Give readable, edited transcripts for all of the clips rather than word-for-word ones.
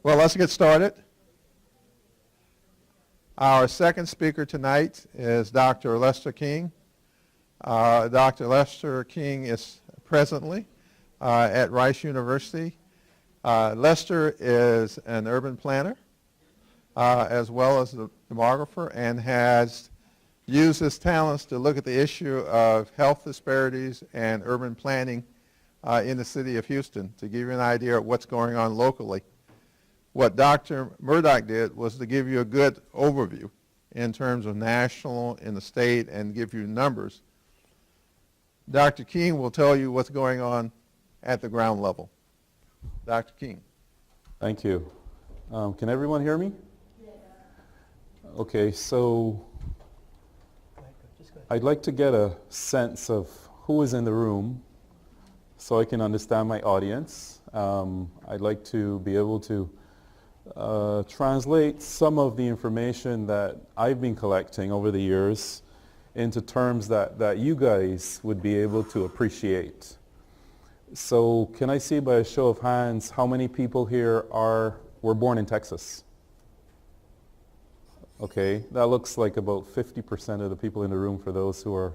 Well, let's get started. Our second speaker tonight is Dr. Lester King. Dr. Lester King is presently at Rice University. Lester is an urban planner as well as a demographer and has used his talents to look at the issue of health disparities and urban planning in the city of Houston to give you an idea of what's going on locally. What Dr. Murdoch did was to give you a good overview in terms of national, in the state, and give you numbers. Dr. King will tell you what's going on at the ground level. Dr. King. Thank you. Can everyone hear me? Okay, so I'd like to get a sense of who is in the room so I can understand my audience. I'd like to be able to translate some of the information that I've been collecting over the years into terms that you guys would be able to appreciate. So can I see by a show of hands how many people here were born in Texas? Okay, that looks like about 50% of the people in the room for those who are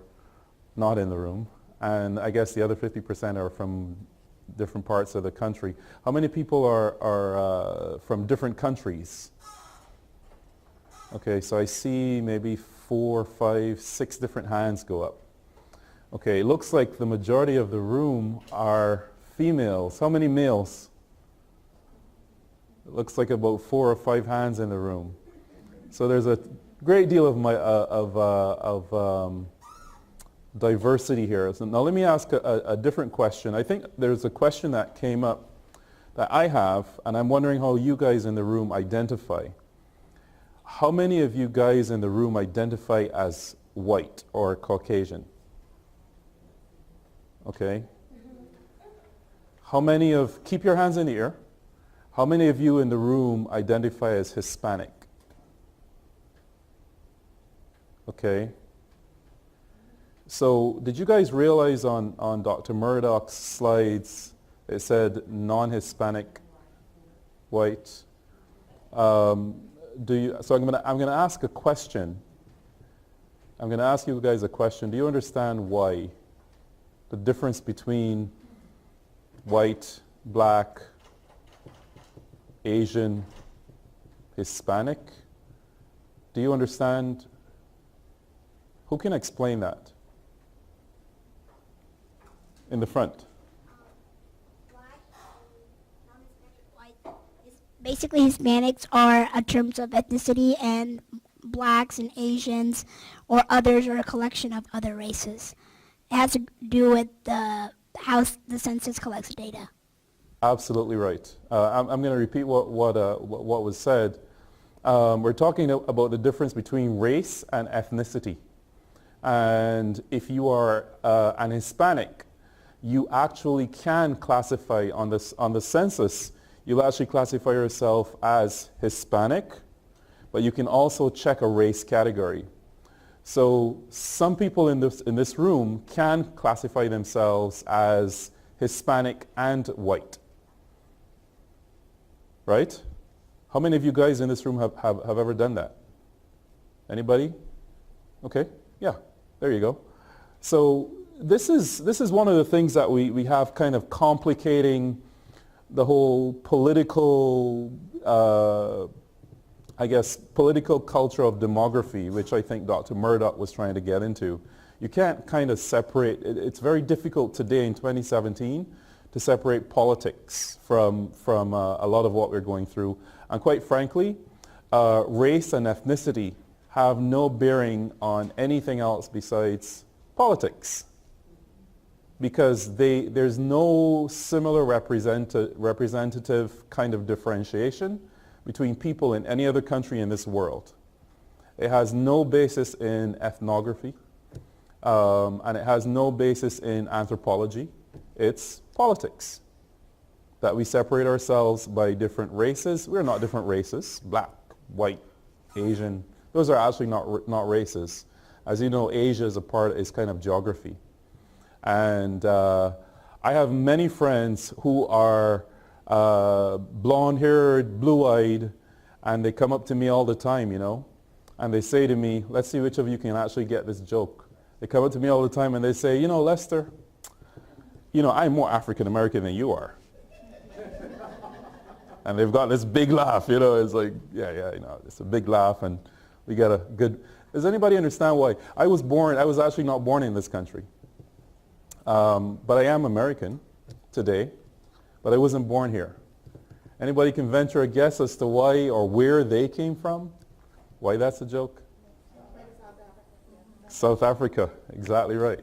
not in the room. And I guess the other 50% are from different parts of the country. How many people are from different countries? Okay, so I see maybe 4, 5, 6 different hands go up. Okay, it looks like the majority of the room are females. How many males? It looks like about 4 or 5 hands in the room. So there's a great deal of diversity here. So now let me ask a different question. I think there's a question that came up that I have, and I'm wondering how you guys in the room identify. How many of you guys in the room identify as white or Caucasian? Okay. How many keep your hands in the air. How many of you in the room identify as Hispanic? Okay. So did you guys realize on Dr. Murdoch's slides it said non-Hispanic white? So I'm gonna ask a question. I'm gonna ask you guys a question. Do you understand why? The difference between white, black, Asian, Hispanic? Do you understand? Who can explain that? In the front. Black, non-Hispanic, white. Basically, Hispanics are in terms of ethnicity, and blacks and Asians or others are a collection of other races. It has to do with how the census collects data. Absolutely right. I'm going to repeat what was said. We're talking about the difference between race and ethnicity. And if you are an Hispanic, you actually can classify on the census. You'll actually classify yourself as Hispanic, but you can also check a race category. So some people in this room can classify themselves as Hispanic and white. Right? How many of you guys in this room have ever done that? Anybody? Okay, yeah, there you go. So this is one of the things that we have kind of complicating the whole political, political culture of demography, which I think Dr. Murdoch was trying to get into. You can't kind of separate, it's very difficult today in 2017 to separate politics from a lot of what we're going through. And quite frankly, race and ethnicity have no bearing on anything else besides politics, because there's no similar representative kind of differentiation between people in any other country in this world. It has no basis in ethnography, and it has no basis in anthropology. It's politics. That we separate ourselves by different races. We're not different races. Black, white, Asian. Those are actually not races. As you know, Asia is kind of geography. And I have many friends who are blonde-haired, blue-eyed, and they come up to me all the time, and they say to me, let's see which of you can actually get this joke. They come up to me all the time and they say, Lester, I'm more African American than you are. And they've got this big laugh, it's like, yeah, it's a big laugh, and we got a good... Does anybody understand why? I was actually not born in this country. But I am American today, but I wasn't born here. Anybody can venture a guess as to why or where they came from? Why that's a joke? South Africa, exactly right.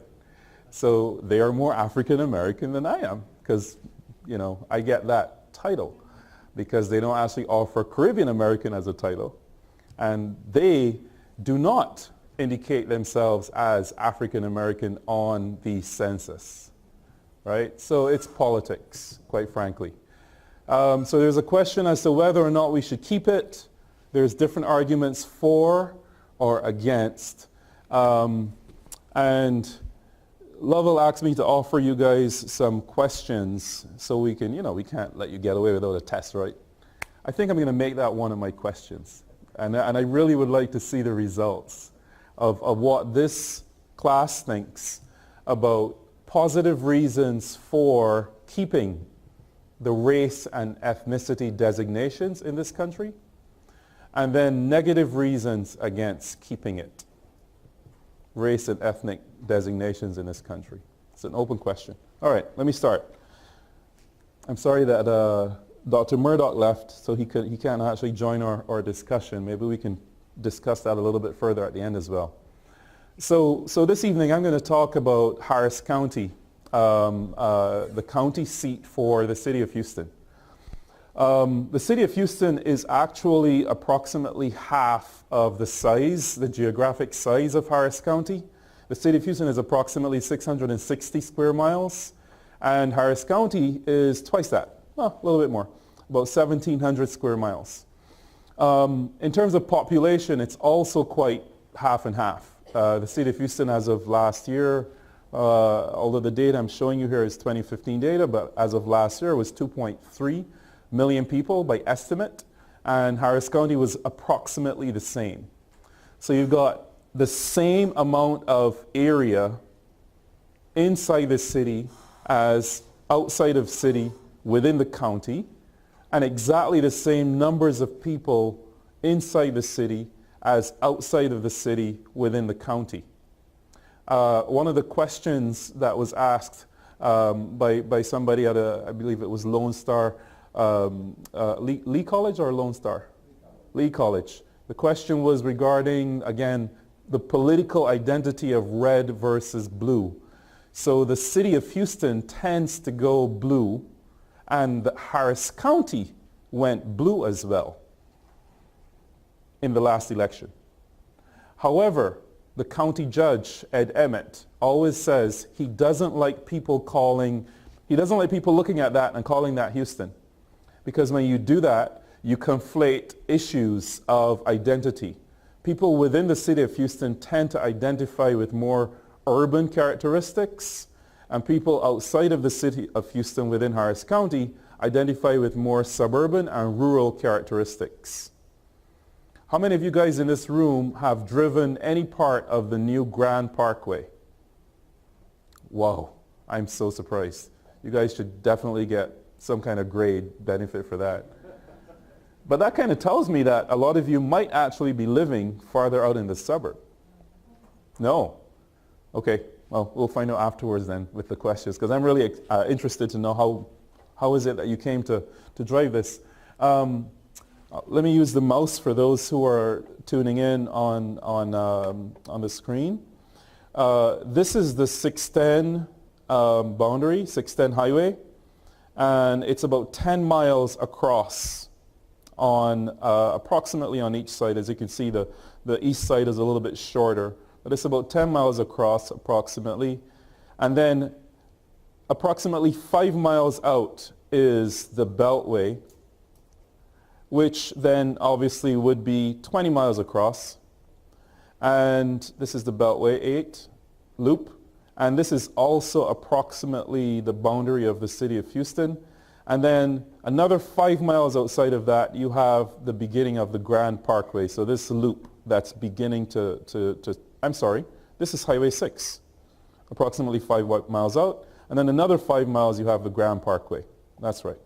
So they are more African American than I am, because, I get that title, because they don't actually offer Caribbean American as a title, and they do not indicate themselves as African American on the census, right? So it's politics, quite frankly. So there's a question as to whether or not we should keep it. There's different arguments for or against. And Lovell asked me to offer you guys some questions so we can, we can't let you get away without a test, right? I think I'm going to make that one of my questions. And I really would like to see the results of what this class thinks about positive reasons for keeping the race and ethnicity designations in this country, and then negative reasons against keeping it, race and ethnic designations in this country. It's an open question. All right, let me start. I'm sorry that Dr. Murdoch left, so he can't actually join our discussion. Maybe we can discuss that a little bit further at the end as well. So this evening I'm going to talk about Harris County, the county seat for the city of Houston. The city of Houston is actually approximately half of the geographic size of Harris County. The city of Houston is approximately 660 square miles, and Harris County is twice that, well, a little bit more, about 1,700 square miles. In terms of population, it's also quite half and half. The city of Houston, as of last year, although the data I'm showing you here is 2015 data, but as of last year, it was 2.3 million people by estimate, and Harris County was approximately the same. So you've got the same amount of area inside the city as outside of city within the county, and exactly the same numbers of people inside the city as outside of the city within the county. One of the questions that was asked by somebody at I believe it was Lone Star, Lee College or Lone Star? Lee College. The question was regarding, again, the political identity of red versus blue. So the city of Houston tends to go blue, and Harris County went blue as well in the last election. However, the county judge, Ed Emmett, always says he doesn't like people looking at that and calling that Houston. Because when you do that, you conflate issues of identity. People within the city of Houston tend to identify with more urban characteristics, and people outside of the city of Houston within Harris County identify with more suburban and rural characteristics. How many of you guys in this room have driven any part of the new Grand Parkway? Wow, I'm so surprised. You guys should definitely get some kind of grade benefit for that. But that kind of tells me that a lot of you might actually be living farther out in the suburb. No? Okay, well, we'll find out afterwards then with the questions, because I'm really interested to know how is it that you came to drive this. Let me use the mouse for those who are tuning in on the screen. This is the 610 boundary, 610 highway, and it's about 10 miles across on approximately on each side. As you can see, the east side is a little bit shorter, but it's about 10 miles across approximately. And then approximately 5 miles out is the Beltway, which then obviously would be 20 miles across. And this is the Beltway 8 loop. And this is also approximately the boundary of the city of Houston. And then another 5 miles outside of that, you have the beginning of the Grand Parkway. So this loop that's beginning I'm sorry, this is Highway 6, approximately 5 miles out. And then another 5 miles, you have the Grand Parkway. That's right.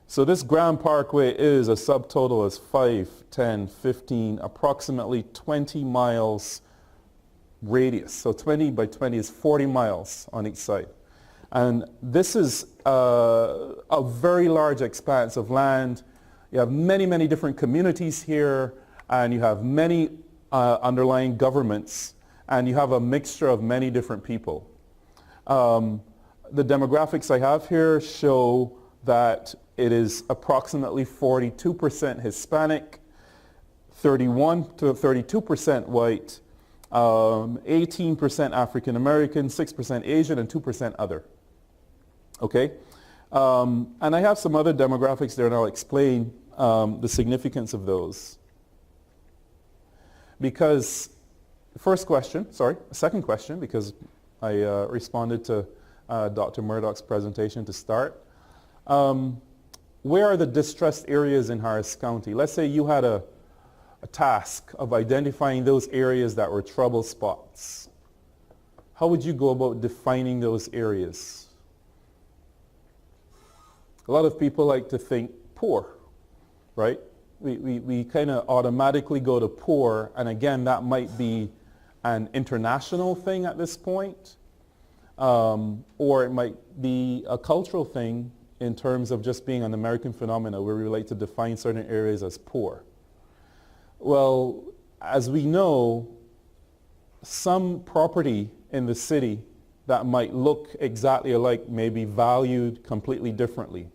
So this Grand Parkway is a subtotal as 5, 10, 15, approximately 20 miles radius. So 20 by 20 is 40 miles on each side. And this is a very large expanse of land. You have many, many different communities here, and you have many underlying governments, and you have a mixture of many different people. The demographics I have here show that it is approximately 42% Hispanic, 31 to 32% white, 18% African American, 6% Asian, and 2% other. Okay? And I have some other demographics there, and I'll explain the significance of those. Because, second question, because I responded to Dr. Murdoch's presentation to start. Where are the distressed areas in Harris County? Let's say you had a task of identifying those areas that were trouble spots. How would you go about defining those areas? A lot of people like to think poor, right? We kind of automatically go to poor, and again, that might be an international thing at this point, or it might be a cultural thing in terms of just being an American phenomena where we like to define certain areas as poor. Well, as we know, some property in the city that might look exactly alike may be valued completely differently.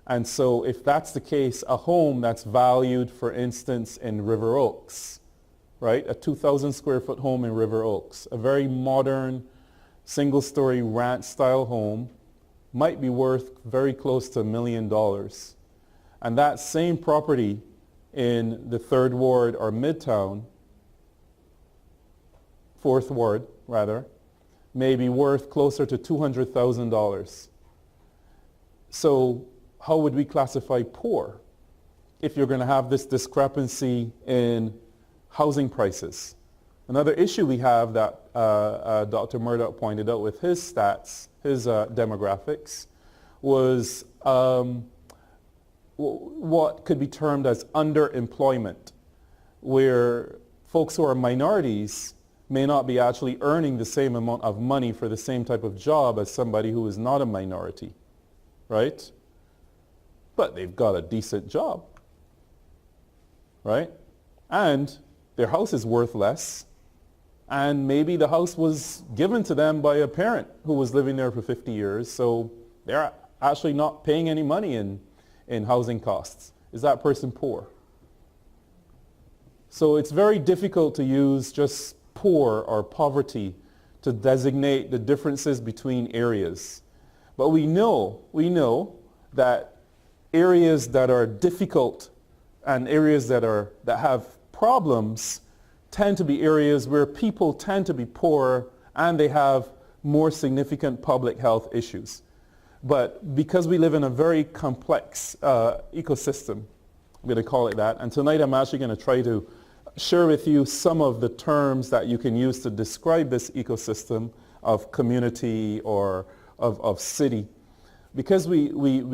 And so if that's the case, a home that's valued, for instance, in River Oaks, right? A 2,000 square foot home in River Oaks, a very modern, single-story ranch-style home, might be worth very close to $1 million. And that same property in the 3rd Ward or Midtown, 4th Ward rather, may be worth closer to $200,000. So how would we classify poor if you're going to have this discrepancy in housing prices? Another issue we have that Dr. Murdoch pointed out with his stats, his demographics, was what could be termed as underemployment, where folks who are minorities may not be actually earning the same amount of money for the same type of job as somebody who is not a minority, right? But they've got a decent job, right? And their house is worth less, and maybe the house was given to them by a parent who was living there for 50 years, so they're actually not paying any money in housing costs. Is that person poor? So it's very difficult to use just poor or poverty to designate the differences between areas. But we know that areas that are difficult and areas that have problems tend to be areas where people tend to be poor and they have more significant public health issues. But because we live in a very complex ecosystem, I'm going to call it that, and tonight I'm actually going to try to share with you some of the terms that you can use to describe this ecosystem of community or of city. Because we live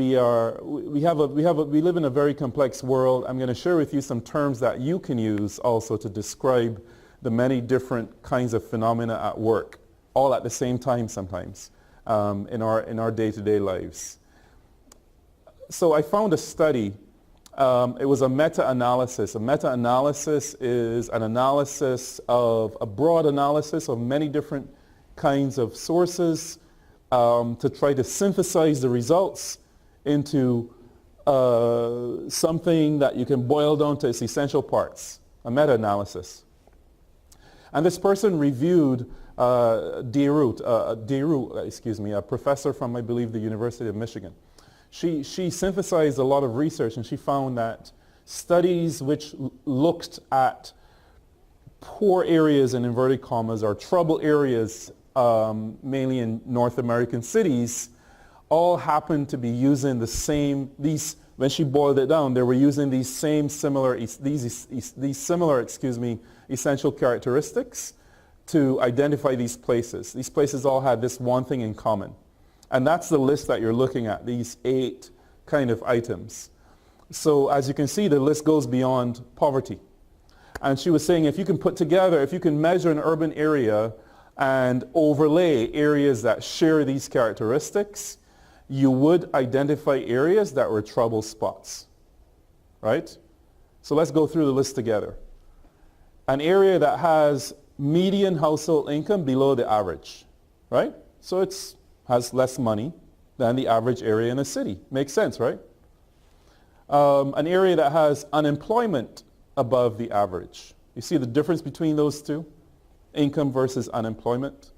in a very complex world, I'm going to share with you some terms that you can use also to describe the many different kinds of phenomena at work, all at the same time sometimes, in our day-to-day lives. So I found a study. It was a meta-analysis. A meta-analysis is an analysis of a broad analysis of many different kinds of sources, to try to synthesize the results into something that you can boil down to its essential parts, a meta-analysis. And this person reviewed Deru, a professor from, I believe, the University of Michigan. She synthesized a lot of research, and she found that studies which looked at poor areas, in inverted commas, or trouble areas, mainly in North American cities, all happened to be using the same, when she boiled it down, they were using these similar essential characteristics to identify these places. These places all had this one thing in common. And that's the list that you're looking at, these 8 kind of items. So as you can see, the list goes beyond poverty. And she was saying if you can measure an urban area and overlay areas that share these characteristics, you would identify areas that were trouble spots, right? So let's go through the list together. An area that has median household income below the average, right? So it has less money than the average area in a city. Makes sense, right? An area that has unemployment above the average. You see the difference between those two? Income versus unemployment.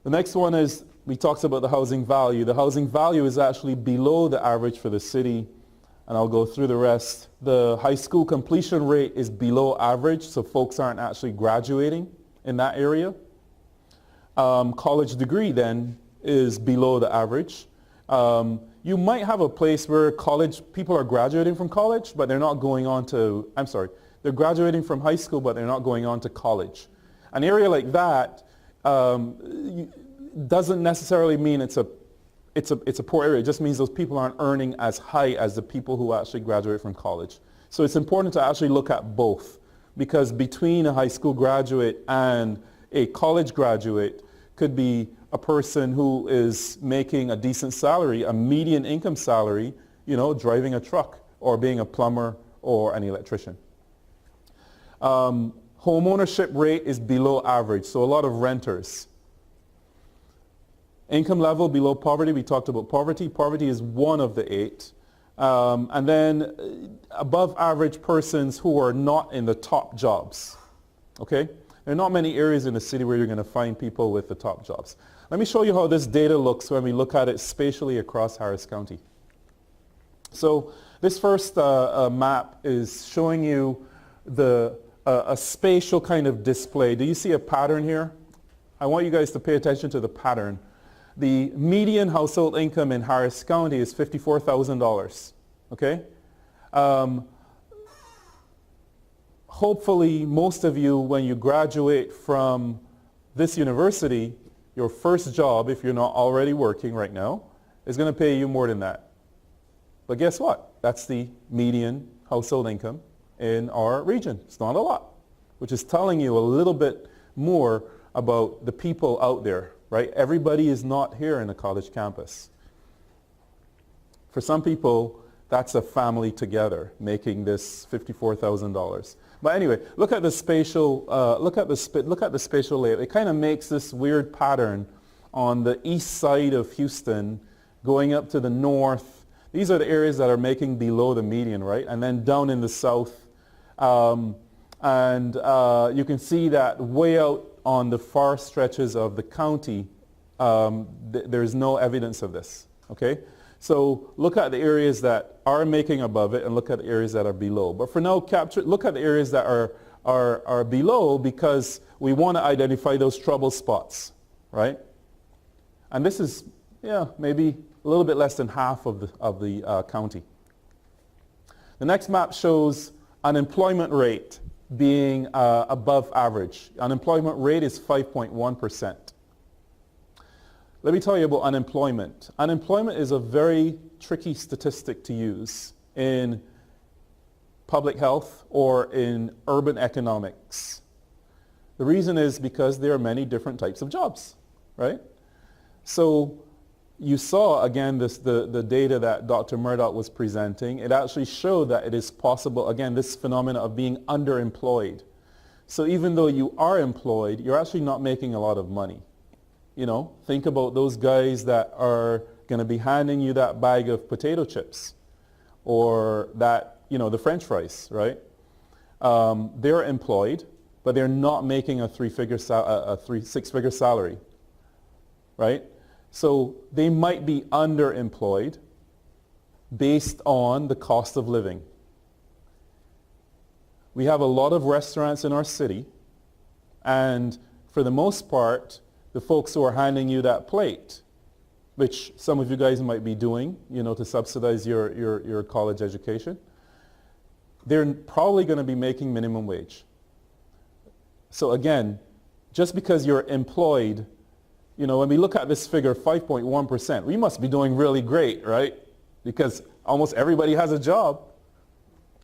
The next one is, we talked about the housing value. The housing value is actually below the average for the city, and I'll go through the rest. The high school completion rate is below average, so folks aren't actually graduating in that area. College degree then is below the average. You might have a place where people are graduating from college, but they're not going on to, they're graduating from high school, but they're not going on to college. An area like that doesn't necessarily mean it's a poor area. It just means those people aren't earning as high as the people who actually graduate from college. So it's important to actually look at both, because between a high school graduate and a college graduate could be a person who is making a decent salary, a median income salary, driving a truck or being a plumber or an electrician. Home ownership rate is below average, so a lot of renters. Income level below poverty, we talked about poverty. Poverty is one of the 8. And then above average persons who are not in the top jobs. Okay? There are not many areas in the city where you're going to find people with the top jobs. Let me show you how this data looks when we look at it spatially across Harris County. So this first map is showing you a spatial kind of display. Do you see a pattern here? I want you guys to pay attention to the pattern. The median household income in Harris County is $54,000. Okay? Hopefully, most of you, when you graduate from this university, your first job, if you're not already working right now, is going to pay you more than that. But guess what? That's the median household income in our region. It's not a lot, which is telling you a little bit more about the people out there, right? Everybody is not here in a college campus. For some people, that's a family together making this $54,000. But anyway, look at the spatial layout. It kind of makes this weird pattern on the east side of Houston, going up to the north. These are the areas that are making below the median, right? And then down in the south, you can see that way out on the far stretches of the county, there's no evidence of this. Okay. So look at the areas that are making above it and look at the areas that are below. But for now, look at the areas that are below, because we want to identify those trouble spots, right? And this is, maybe a little bit less than half of the county. The next map shows unemployment rate being above average. Unemployment rate is 5.1%. Let me tell you about unemployment. Unemployment is a very tricky statistic to use in public health or in urban economics. The reason is because there are many different types of jobs, right? So you saw, again, the data that Dr. Murdoch was presenting. It actually showed that it is possible, again, this phenomena of being underemployed. So even though you are employed, you're actually not making a lot of money. Think about those guys that are going to be handing you that bag of potato chips or that, the French fries, right? They're employed, but they're not making a six-figure salary, right? So they might be underemployed based on the cost of living. We have a lot of restaurants in our city, and for the most part, the folks who are handing you that plate which some of you guys might be doing, you know, to subsidize your college education, they're probably going to be making minimum wage. So again, just because you're employed, you know, when we look at this figure, 5.1%, we must be doing really great, right? Because almost everybody has a job,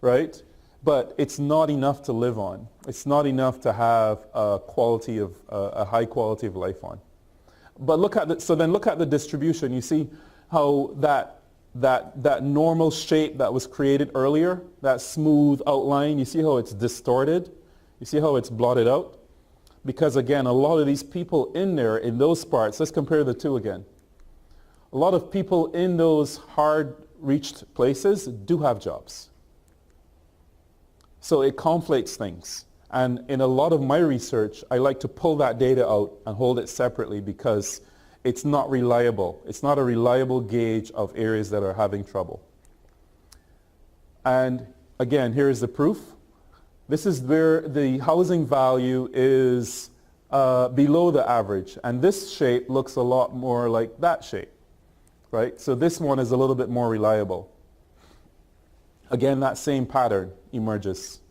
right? But it's not enough to live on. It's not enough to have a high quality of life on. But look at the distribution. You see how that normal shape that was created earlier, that smooth outline, you see how it's distorted? You see how it's blotted out? Because again, a lot of these people in there, in those parts, let's compare the two again. A lot of people in those hard-reached places do have jobs. So it conflates things. And in a lot of my research, I like to pull that data out and hold it separately because it's not reliable. It's not a reliable gauge of areas that are having trouble. And again, here is the proof. This is where the housing value is below the average. And this shape looks a lot more like that shape, right? So this one is a little bit more reliable. Again, that same pattern emerges.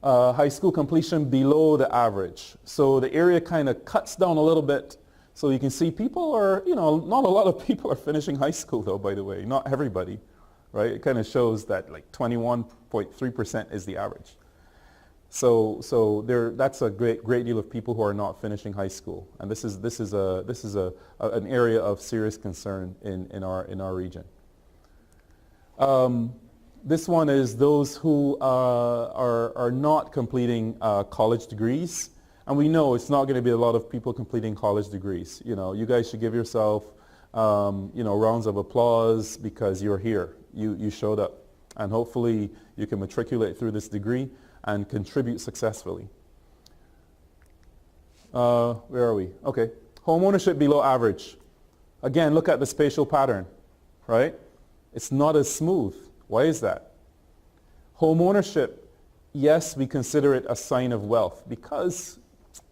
High school completion below the average. So the area kind of cuts down a little bit. So you can see people are, you know, not a lot of people are finishing high school though, by the way, not everybody, right? It kind of shows that like 21.3% is the average. So that's a great deal of people who are not finishing high school. And this is an area of serious concern in our region. This one is those who are not completing college degrees. And we know it's not going to be a lot of people completing college degrees. You know, you guys should give yourself, you know, rounds of applause because you're here. You showed up. And hopefully you can matriculate through this degree and contribute successfully. Where are we? Okay. Home ownership below average. Again, look at the spatial pattern, right? It's not as smooth. Why is that? Home ownership, yes, we consider it a sign of wealth because,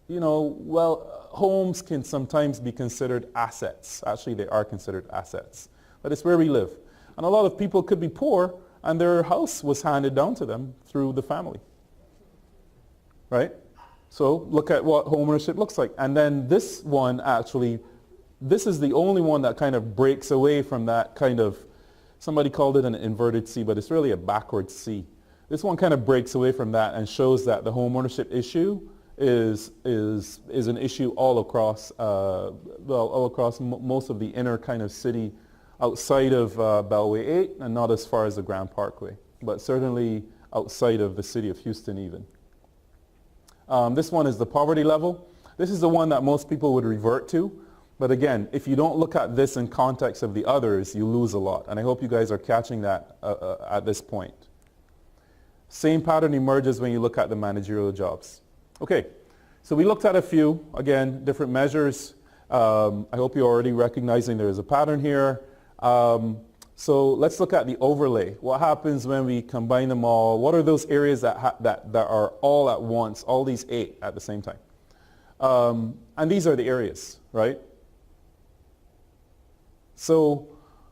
you know, well, homes can sometimes be considered assets. Actually, they are considered assets. But it's where we live. And a lot of people could be poor and their house was handed down to them through the family. Right? So look at what home ownership looks like. And then this one actually, this is the only one that kind of breaks away from that kind of, somebody called it an inverted C, but it's really a backward C. This one kind of breaks away from that and shows that the home ownership issue is an issue all across, all across most of the inner kind of city outside of Bellway 8 and not as far as the Grand Parkway, but certainly outside of the city of Houston even. This one is the poverty level. This is the one that most people would revert to. But again, if you don't look at this in context of the others, you lose a lot. And I hope you guys are catching that at this point. Same pattern emerges when you look at the managerial jobs. Okay, so we looked at a few, again, different measures. I hope you're already recognizing there is a pattern here. So let's look at the overlay. What happens when we combine them all? What are those areas that are all at once, all these 8 at the same time? And these are the areas, right? So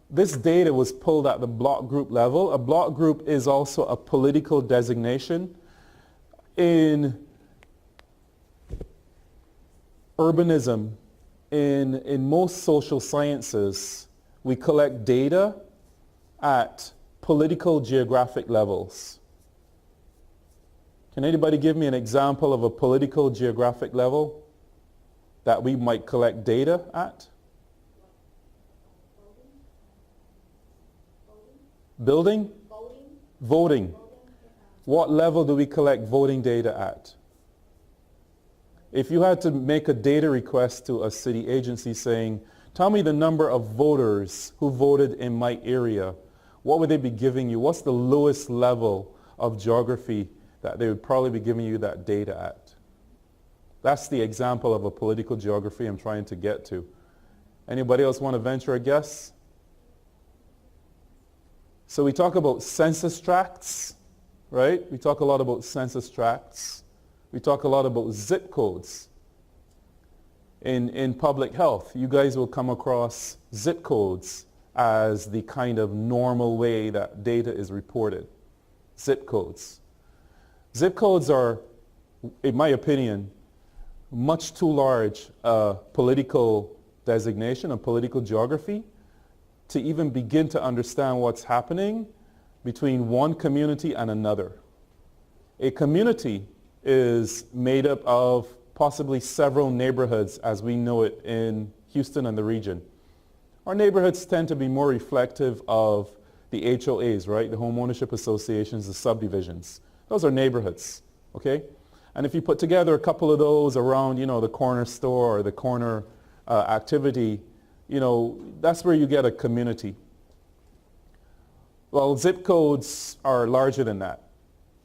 this data was pulled at the block group level. A block group is also a political designation. In urbanism, in most social sciences, we collect data at political geographic levels. Can anybody give me an example of a political geographic level that we might collect data at? Building? Voting. What level do we collect voting data at? If you had to make a data request to a city agency saying, tell me the number of voters who voted in my area, what would they be giving you? What's the lowest level of geography that they would probably be giving you that data at? That's the example of a political geography I'm trying to get to. Anybody else want to venture a guess? So we talk about census tracts, right? We talk a lot about census tracts. We talk a lot about zip codes. In public health, you guys will come across zip codes as the kind of normal way that data is reported. Zip codes. Zip codes are, in my opinion, much too large a political designation, a political geography, to even begin to understand what's happening between one community and another. A community is made up of possibly several neighborhoods as we know it in Houston and the region. Our neighborhoods tend to be more reflective of the HOAs, right? The home ownership associations, the subdivisions. Those are neighborhoods, okay? And if you put together a couple of those around, the corner store or the corner activity, that's where you get a community. Well, zip codes are larger than that.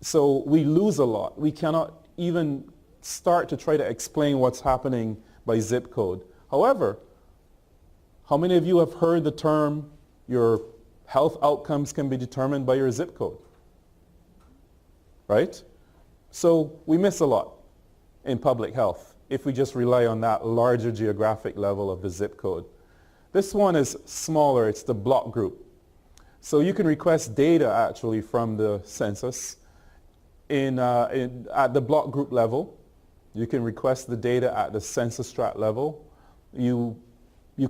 So we lose a lot. We cannot even start to try to explain what's happening by zip code. However, how many of you have heard the term your health outcomes can be determined by your zip code? Right? So we miss a lot in public health if we just rely on that larger geographic level of the zip code. This one is smaller. It's the block group. So you can request data actually from the census at the block group level. You can request the data at the census tract level. You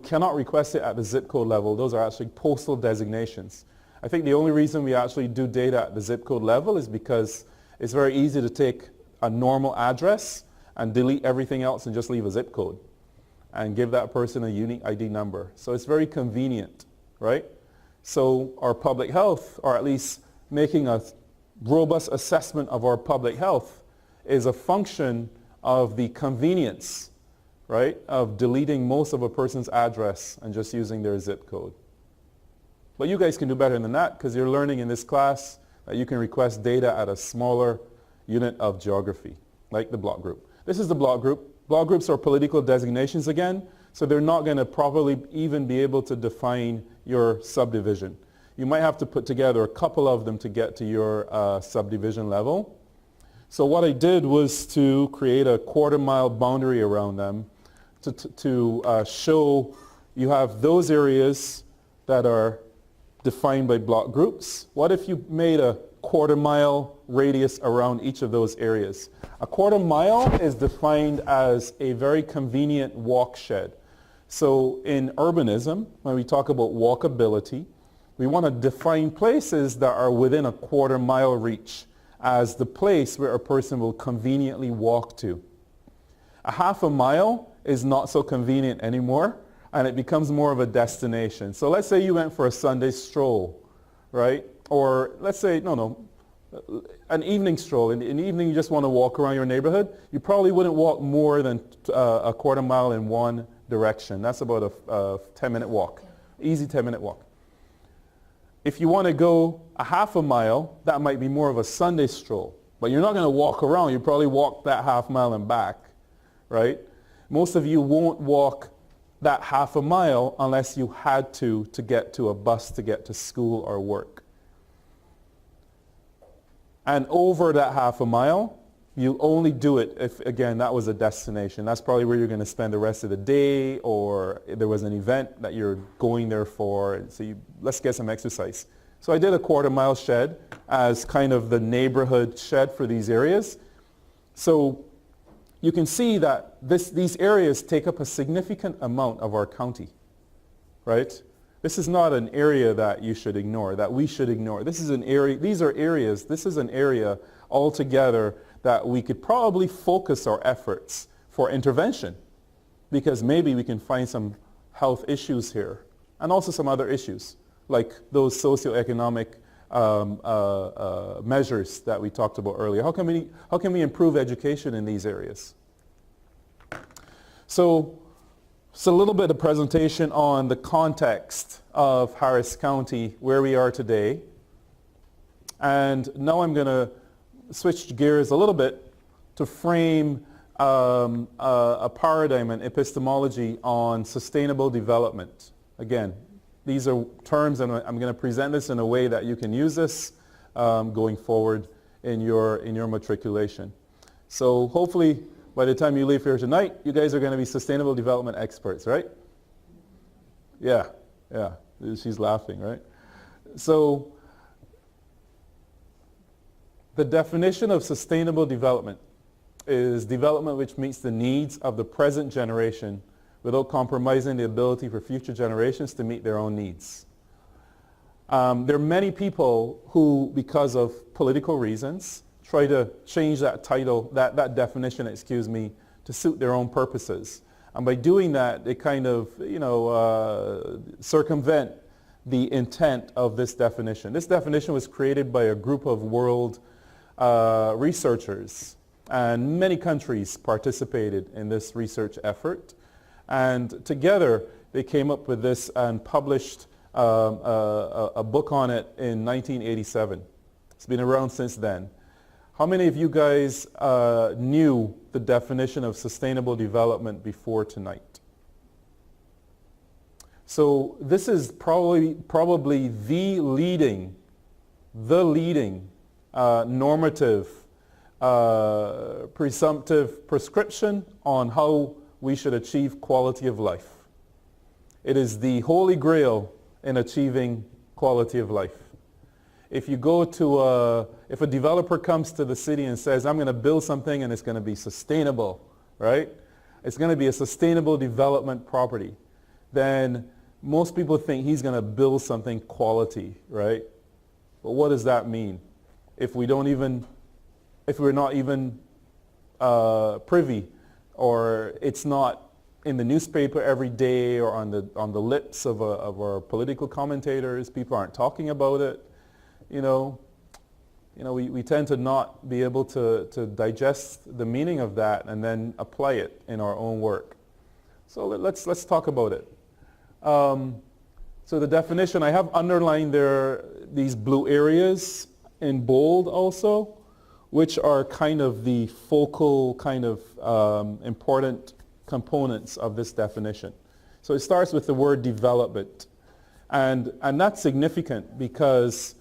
cannot request it at the zip code level. Those are actually postal designations. I think the only reason we actually do data at the zip code level is because it's very easy to take a normal address and delete everything else and just leave a zip code and give that person a unique ID number. So it's very convenient, right? So our public health, or at least making a robust assessment of our public health, is a function of the convenience, right, of deleting most of a person's address and just using their zip code. But you guys can do better than that because you're learning in this class that you can request data at a smaller unit of geography, like the block group. This is the block group. Block groups are political designations again, so they're not going to properly even be able to define your subdivision. You might have to put together a couple of them to get to your subdivision level. So what I did was to create a quarter-mile boundary around them to show you have those areas that are defined by block groups. What if you made a quarter-mile radius around each of those areas? A quarter mile is defined as a very convenient walk shed. So in urbanism, when we talk about walkability, we want to define places that are within a quarter-mile reach as the place where a person will conveniently walk to. A half a mile is not so convenient anymore, and it becomes more of a destination. So let's say you went for a Sunday stroll, right? Or let's say, an evening stroll. In the evening, you just want to walk around your neighborhood. You probably wouldn't walk more than a quarter mile in one direction. That's about a 10-minute walk, easy 10-minute walk. If you want to go a half a mile, that might be more of a Sunday stroll. But you're not going to walk around. You probably walk that half mile and back, right? Most of you won't walk that half a mile unless you had to get to a bus to get to school or work. And over that half a mile, you only do it if, again, that was a destination. That's probably where you're going to spend the rest of the day, or there was an event that you're going there for. So let's get some exercise. So I did a quarter-mile shed as kind of the neighborhood shed for these areas. So you can see that these areas take up a significant amount of our county, right? This is not an area that you should ignore, that we should ignore. This is an area, these are areas, this is an area altogether that we could probably focus our efforts for intervention, because maybe we can find some health issues here and also some other issues like those socioeconomic measures that we talked about earlier. How can we improve education in these areas? So it's a little bit of presentation on the context of Harris County, where we are today. And now I'm going to switch gears a little bit to frame a paradigm and epistemology on sustainable development. Again, these are terms, and I'm going to present this in a way that you can use this going forward in your matriculation. So hopefully by the time you leave here tonight, you guys are going to be sustainable development experts, right? Yeah, yeah. She's laughing, right? So the definition of sustainable development is development which meets the needs of the present generation without compromising the ability for future generations to meet their own needs. There are many people who, because of political reasons, try to change that title, that definition, excuse me, to suit their own purposes. And by doing that, they kind of, circumvent the intent of this definition. This definition was created by a group of world researchers, and many countries participated in this research effort. And together, they came up with this and published a book on it in 1987. It's been around since then. How many of you guys knew the definition of sustainable development before tonight? So this is probably the leading normative, presumptive prescription on how we should achieve quality of life. It is the holy grail in achieving quality of life. If you go to if a developer comes to the city and says, I'm going to build something and it's going to be sustainable, right? It's going to be a sustainable development property. Then most people think he's going to build something quality, right? But what does that mean? If we're not even privy, or it's not in the newspaper every day or on the lips of our political commentators, people aren't talking about it. We tend to not be able to digest the meaning of that and then apply it in our own work. So let's talk about it. So the definition, I have underlined there these blue areas in bold also, which are kind of the focal kind of important components of this definition. So it starts with the word development. And that's significant because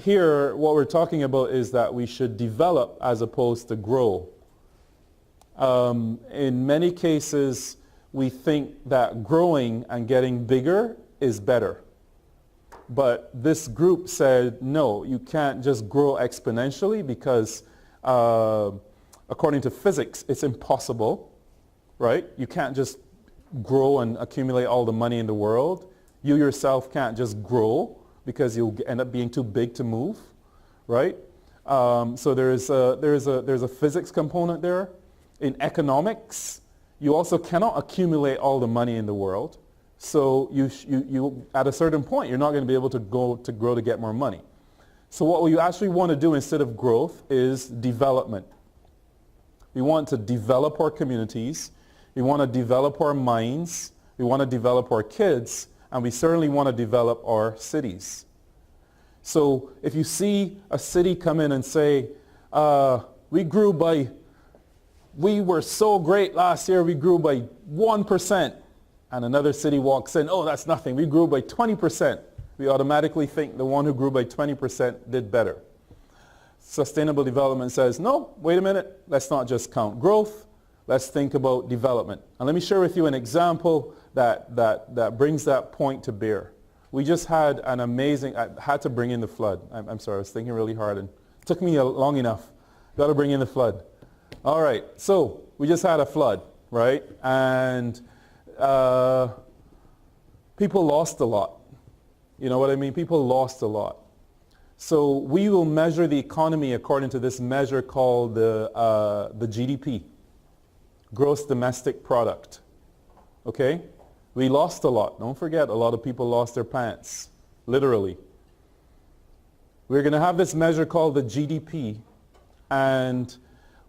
here what we're talking about is that we should develop as opposed to grow. In many cases, we think that growing and getting bigger is better. But this group said, no, you can't just grow exponentially because according to physics, it's impossible, right? You can't just grow and accumulate all the money in the world. You yourself can't just grow because you'll end up being too big to move, right? So there's a physics component there. In economics, you also cannot accumulate all the money in the world. So you at a certain point, you're not going to be able to grow to get more money. So what you actually want to do instead of growth is development. We want to develop our communities. We want to develop our minds. We want to develop our kids. And we certainly want to develop our cities. So if you see a city come in and say, we were so great last year, we grew by 1%. And another city walks in, oh, that's nothing. We grew by 20%. We automatically think the one who grew by 20% did better. Sustainable development says, no, wait a minute. Let's not just count growth. Let's think about development. And let me share with you an example that brings that point to bear. We just had an amazing, I had to bring in the flood. I'm sorry, I was thinking really hard and it took me long enough. Got to bring in the flood. All right, so we just had a flood, right? And people lost a lot. You know what I mean? People lost a lot. So we will measure the economy according to this measure called the GDP, gross domestic product. Okay? We lost a lot. Don't forget, a lot of people lost their pants, literally. We're going to have this measure called the GDP. And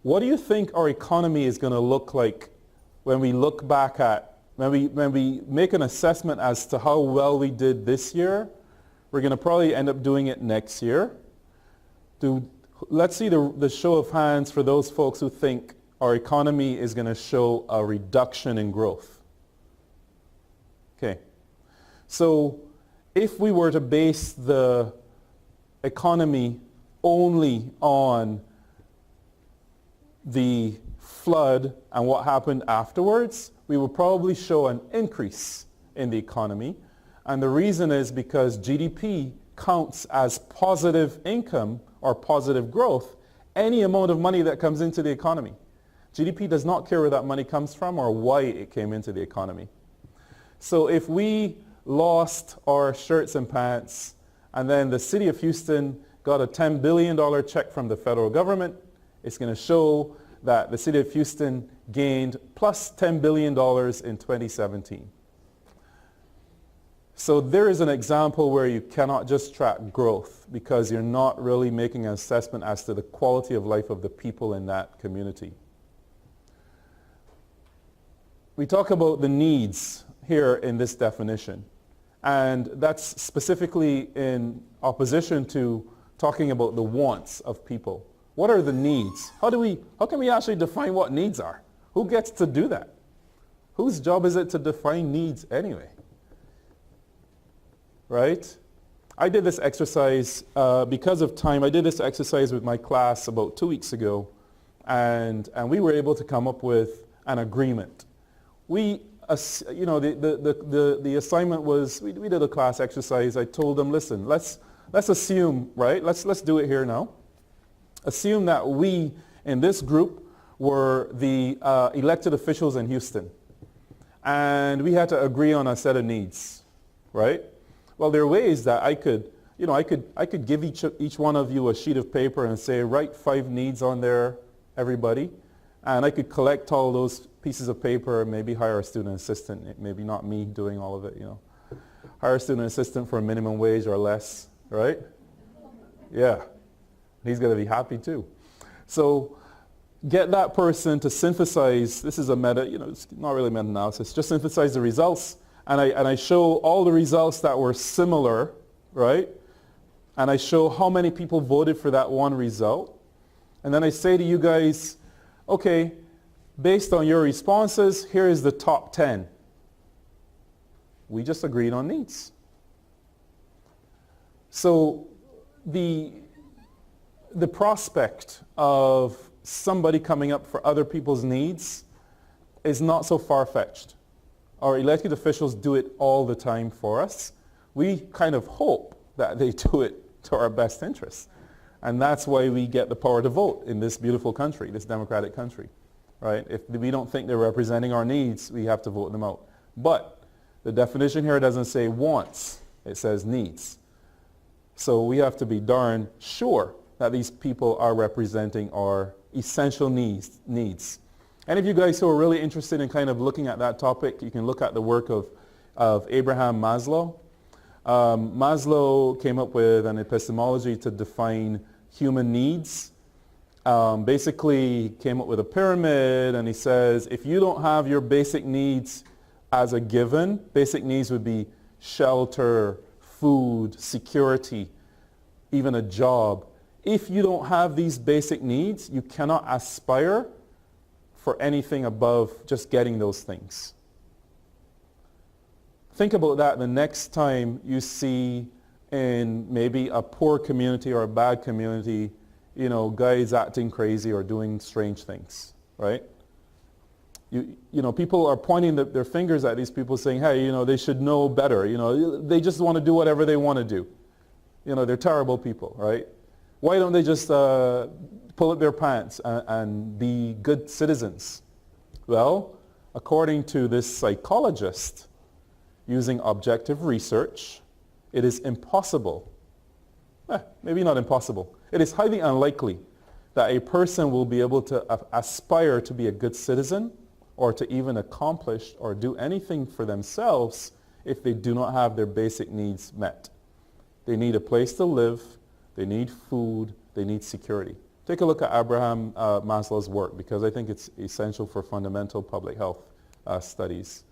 what do you think our economy is going to look like when we look back at, when we make an assessment as to how well we did this year? We're going to probably end up doing it next year. Let's see the show of hands for those folks who think our economy is going to show a reduction in growth. Okay. So if we were to base the economy only on the flood and what happened afterwards, we will probably show an increase in the economy. And the reason is because GDP counts as positive income or positive growth any amount of money that comes into the economy. GDP does not care where that money comes from or why it came into the economy. So if we lost our shirts and pants and then the city of Houston got a $10 billion check from the federal government, it's going to show that the city of Houston gained plus $10 billion in 2017. So there is an example where you cannot just track growth because you're not really making an assessment as to the quality of life of the people in that community. We talk about the needs here in this definition, and that's specifically in opposition to talking about the wants of people. What are the needs? How can we actually define what needs are? Who gets to do that? Whose job is it to define needs anyway? Right? I did this exercise, because of time, I did this exercise with my class about 2 weeks ago, and we were able to come up with an agreement. The assignment was, we did a class exercise. I told them, listen, let's assume, right? Let's do it here now. Assume that we, in this group, were the elected officials in Houston. And we had to agree on a set of needs, right? Well, there are ways that I could give each one of you a sheet of paper and say, write 5 needs on there, everybody. And I could collect all those pieces of paper, maybe hire a student assistant, maybe not me doing all of it, Hire a student assistant for a minimum wage or less, right? Yeah. He's going to be happy too. So get that person to synthesize, this is a it's not really meta-analysis, just synthesize the results. And I show all the results that were similar, right? And I show how many people voted for that one result. And then I say to you guys, okay, based on your responses, here is the top 10. We just agreed on needs. So the prospect of somebody coming up for other people's needs is not so far-fetched. Our elected officials do it all the time for us. We kind of hope that they do it to our best interests. And that's why we get the power to vote in this beautiful country, this democratic country, right? If we don't think they're representing our needs, we have to vote them out. But the definition here doesn't say wants, it says needs. So we have to be darn sure that these people are representing our essential needs. And if you guys who are really interested in kind of looking at that topic, you can look at the work of Abraham Maslow. Maslow came up with an epistemology to define human needs. Basically came up with a pyramid, and he says if you don't have your basic needs as a given, basic needs would be shelter, food, security, even a job. If you don't have these basic needs, you cannot aspire for anything above just getting those things. Think about that the next time you see in maybe a poor community or a bad community, guys acting crazy or doing strange things, right? People are pointing their fingers at these people saying, hey, they should know better. They just want to do whatever they want to do. They're terrible people, right? Why don't they just pull up their pants and be good citizens? Well, according to this psychologist, using objective research, it is impossible. Maybe not impossible. It is highly unlikely that a person will be able to aspire to be a good citizen or to even accomplish or do anything for themselves if they do not have their basic needs met. They need a place to live. They need food. They need security. Take a look at Abraham Maslow's work because I think it's essential for fundamental public health studies.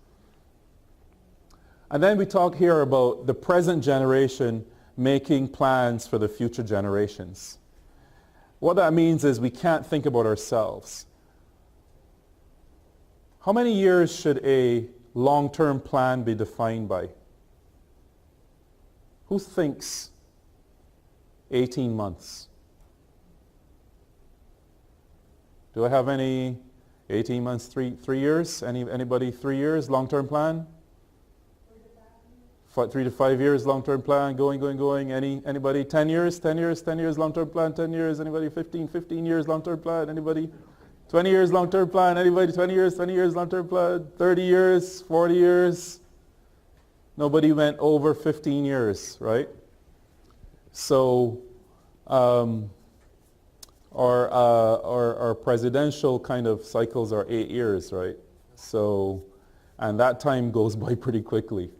And then we talk here about the present generation making plans for the future generations. What that means is we can't think about ourselves. How many years should a long-term plan be defined by? Who thinks 18 months? Do I have any 18 months, three years? Anybody 3 years, long-term plan? 3 to 5 years, long-term plan, going. Anybody 10 years, 10 years, long-term plan, 10 years. Anybody 15 years, long-term plan? Anybody 20 years, long-term plan? Anybody 20 years, long-term plan? 30 years, 40 years? Nobody went over 15 years, right? So our presidential kind of cycles are 8 years, right? So, and that time goes by pretty quickly.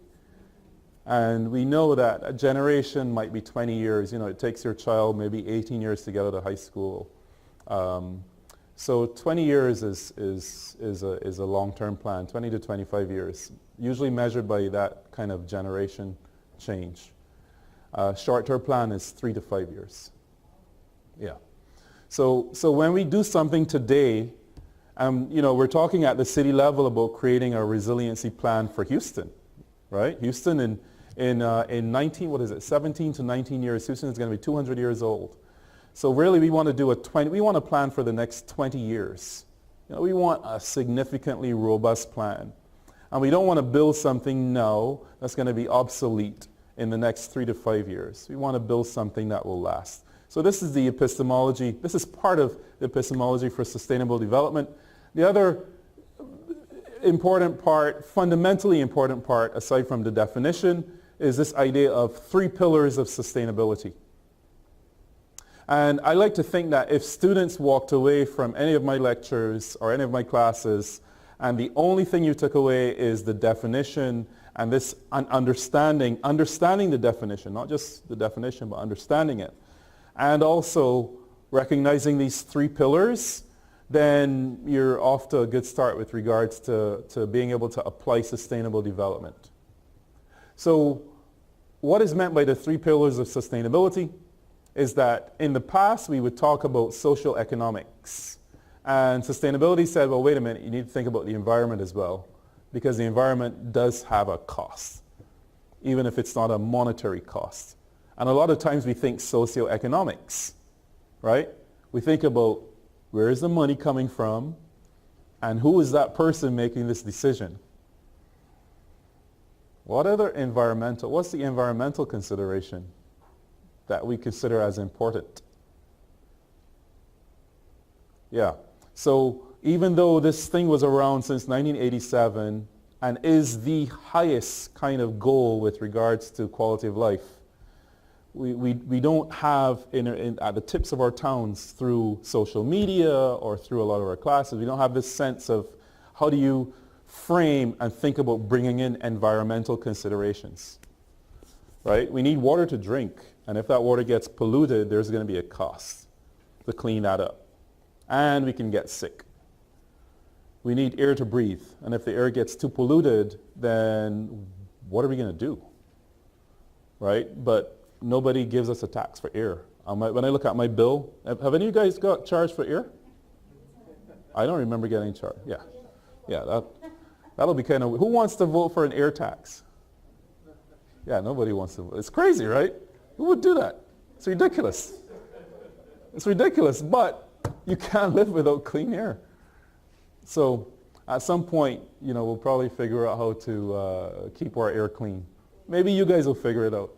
And we know that a generation might be 20 years. It takes your child maybe 18 years to get out of high school. So 20 years is a long-term plan, 20 to 25 years, usually measured by that kind of generation change. Short-term plan is 3 to 5 years. Yeah. So when we do something today, we're talking at the city level about creating a resiliency plan for Houston, right? Houston in 17 to 19 years, Houston is going to be 200 years old. So really we want to plan for the next 20 years. We want a significantly robust plan. And we don't want to build something now that's going to be obsolete in the next 3 to 5 years. We want to build something that will last. So this is the epistemology. This is part of the epistemology for sustainable development. The other important part, fundamentally important part, aside from the definition, is this idea of 3 pillars of sustainability. And I like to think that if students walked away from any of my lectures or any of my classes, and the only thing you took away is the definition and this understanding the definition, not just the definition, but understanding it, and also recognizing these 3 pillars, then you're off to a good start with regards to being able to apply sustainable development. So what is meant by the 3 pillars of sustainability is that in the past we would talk about social economics. And sustainability said, well, wait a minute, you need to think about the environment as well, because the environment does have a cost, even if it's not a monetary cost. And a lot of times we think socioeconomics, right? We think about where is the money coming from and who is that person making this decision? What's the environmental consideration that we consider as important? Yeah. So even though this thing was around since 1987 and is the highest kind of goal with regards to quality of life, we don't have at the tips of our tongues through social media or through a lot of our classes, we don't have this sense of how do you frame and think about bringing in environmental considerations, right? We need water to drink, and if that water gets polluted, there's going to be a cost to clean that up, and we can get sick. We need air to breathe, and if the air gets too polluted, then what are we going to do, right? But nobody gives us a tax for air. When I look at my bill, have any of you guys got charged for air? I don't remember getting charged. Yeah, that'll be kind of, who wants to vote for an air tax? Yeah, nobody wants to vote. It's crazy, right? Who would do that? It's ridiculous. It's ridiculous, but you can't live without clean air. So at some point, we'll probably figure out how to keep our air clean. Maybe you guys will figure it out.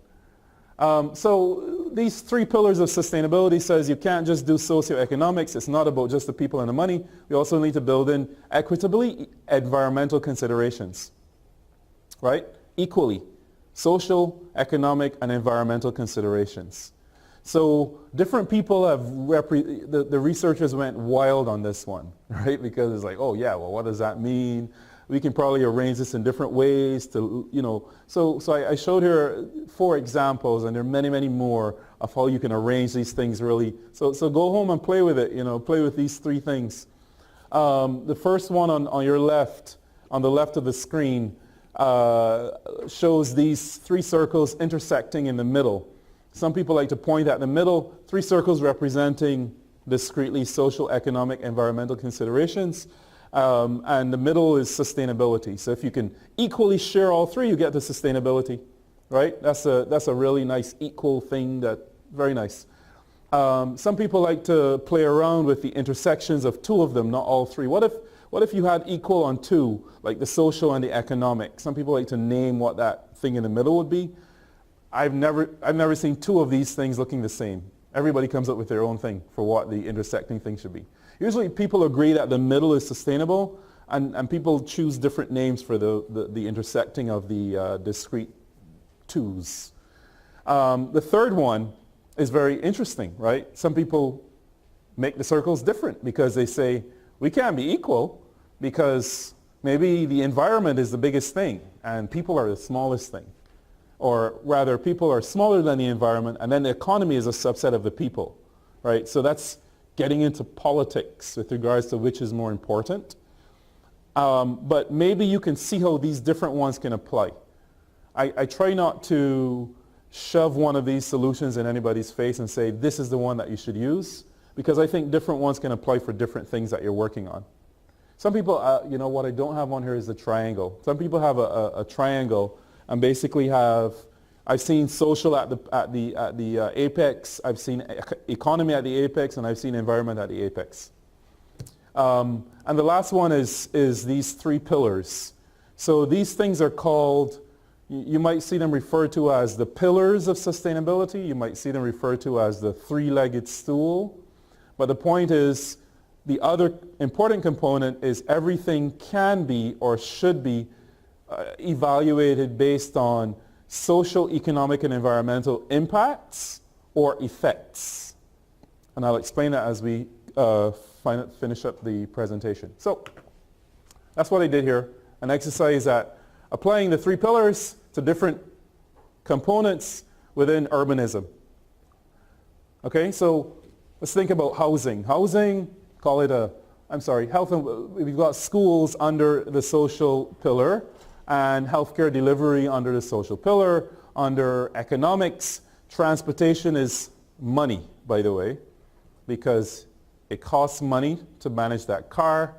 So these 3 pillars of sustainability says you can't just do socioeconomics. It's not about just the people and the money. We also need to build in equitably environmental considerations, right? Equally, social, economic, and environmental considerations. So different people have, the researchers went wild on this one, right? Because it's like, oh yeah, well, what does that mean? We can probably arrange this in different ways to, So I showed here 4 examples, and there are many, many more of how you can arrange these things really. So go home and play with it, play with these 3 things. The first one on your left, on the left of the screen, shows these 3 circles intersecting in the middle. Some people like to point at the middle, 3 circles representing discretely social, economic, environmental considerations. And the middle is sustainability. So if you can equally share all 3, you get to sustainability, right? That's a really nice equal thing, very nice. Some people like to play around with the intersections of 2 of them, not all 3. What What if you had equal on two, like the social and the economic? Some people like to name what that thing in the middle would be. I've never seen two of these things looking the same. Everybody comes up with their own thing for what the intersecting thing should be. Usually people agree that the middle is sustainable, and people choose different names for the intersecting of the discrete twos. The third one is very interesting, right? Some people make the circles different because they say, we can't be equal because maybe the environment is the biggest thing and people are the smallest thing. Or rather, people are smaller than the environment, and then the economy is a subset of the people, right? So that's getting into politics with regards to which is more important. But maybe you can see how these different ones can apply. I try not to shove one of these solutions in anybody's face and say, this is the one that you should use, because I think different ones can apply for different things that you're working on. Some people, you know, what I don't have on here is the triangle. Some people have a triangle and basically have, I've seen social at the apex, I've seen economy at the apex, and I've seen environment at the apex. And the last one is these three pillars. So these things are called, you might see them referred to as the pillars of sustainability. You might see them referred to as the three-legged stool. But the point is, the other important component is everything can be or should be evaluated based on social, economic, and environmental impacts or effects. And I'll explain that as we finish up the presentation. So that's what I did here, an exercise at applying the three pillars to different components within urbanism. Okay, so let's think about housing. Housing, call it health, we've got schools under the social pillar, and healthcare delivery under the social pillar. Under economics, transportation is money, by the way, because it costs money to manage that car,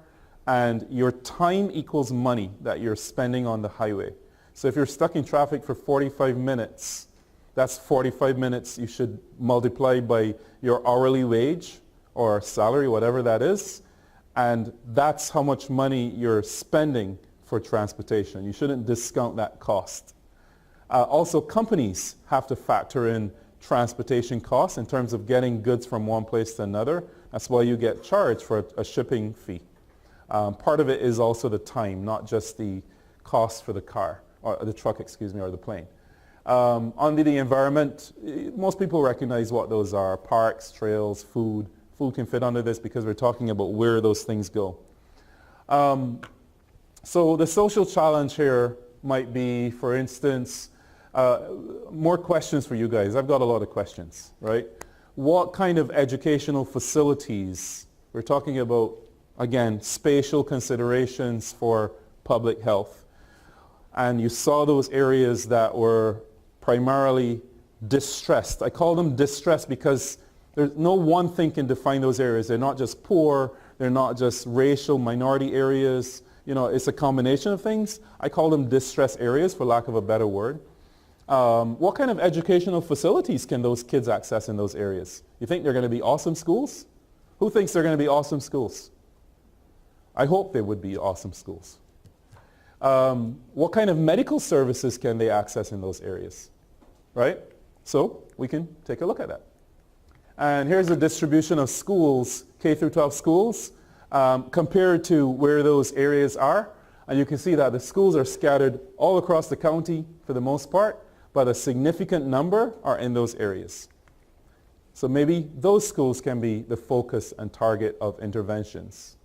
and your time equals money that you're spending on the highway. So if you're stuck in traffic for 45 minutes, that's 45 minutes you should multiply by your hourly wage or salary, whatever that is, and that's how much money you're spending for transportation. You shouldn't discount that cost. Also, companies have to factor in transportation costs in terms of getting goods from one place to another. That's why you get charged for a shipping fee. Part of it is also the time, not just the cost for the car, or the truck, or the plane. Under the environment, most people recognize what those are: parks, trails, food. Food can fit under this because we're talking about where those things go. So the social challenge here might be, for instance, more questions for you guys. I've got a lot of questions, right? What kind of educational facilities? We're talking about, again, spatial considerations for public health. And you saw those areas that were primarily distressed. I call them distressed because there's no one thing can define those areas. They're not just poor, they're not just racial minority areas. You know, it's a combination of things. I call them distressed areas, for lack of a better word. What kind of educational facilities can those kids access in those areas? You think they're going to be awesome schools? Who thinks they're going to be awesome schools? I hope they would be awesome schools. What kind of medical services can they access in those areas? Right? So we can take a look at that. And here's the distribution of schools, K through 12 schools, compared to where those areas are. And you can see that the schools are scattered all across the county for the most part, but a significant number are in those areas. So maybe those schools can be the focus and target of interventions.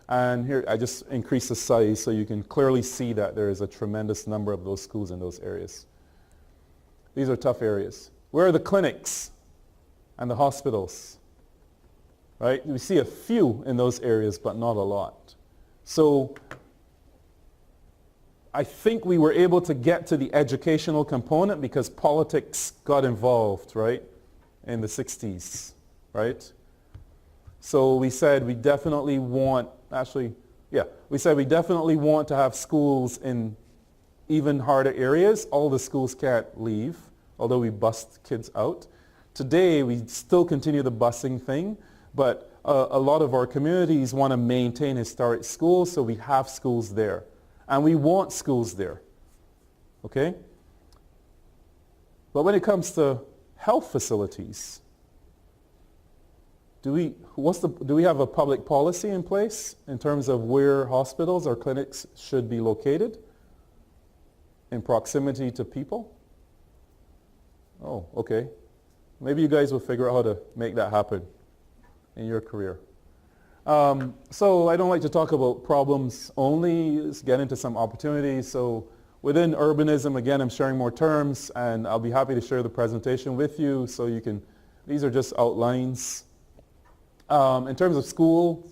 And here I just increased the size so you can clearly see that there is a tremendous number of those schools in those areas. These are tough areas. Where are the clinics and the hospitals? Right? We see a few in those areas, but not a lot. So I think we were able to get to the educational component because politics got involved, right, in the 60s, right? So we said we definitely want, we said we definitely want to have schools in even harder areas. All the schools can't leave, although we bust kids out. Today, we still continue the busing thing, but a lot of our communities want to maintain historic schools, so we have schools there. And we want schools there. Okay? But when it comes to health facilities, do we have a public policy in place in terms of where hospitals or clinics should be located in proximity to people? Oh, okay. Maybe you guys will figure out how to make that happen in your career. So I don't like to talk about problems only, let's get into some opportunities. So within urbanism, again, I'm sharing more terms, and I'll be happy to share the presentation with you so you can, these are just outlines. In terms of school,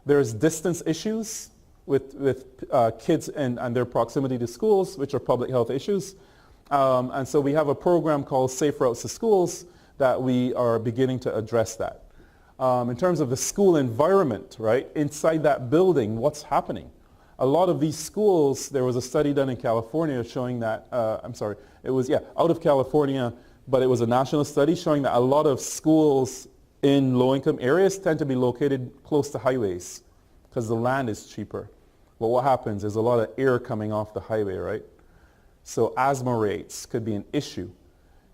there's distance issues with kids and their proximity to schools, which are public health issues. And so we have a program called Safe Routes to Schools that we are beginning to address that. In terms of the school environment, right, inside that building, what's happening? A lot of these schools, there was a study done in California showing that, it was, out of California, but it was a national study showing that a lot of schools in low-income areas tend to be located close to highways because the land is cheaper. But what happens is a lot of air coming off the highway, right? So asthma rates could be an issue.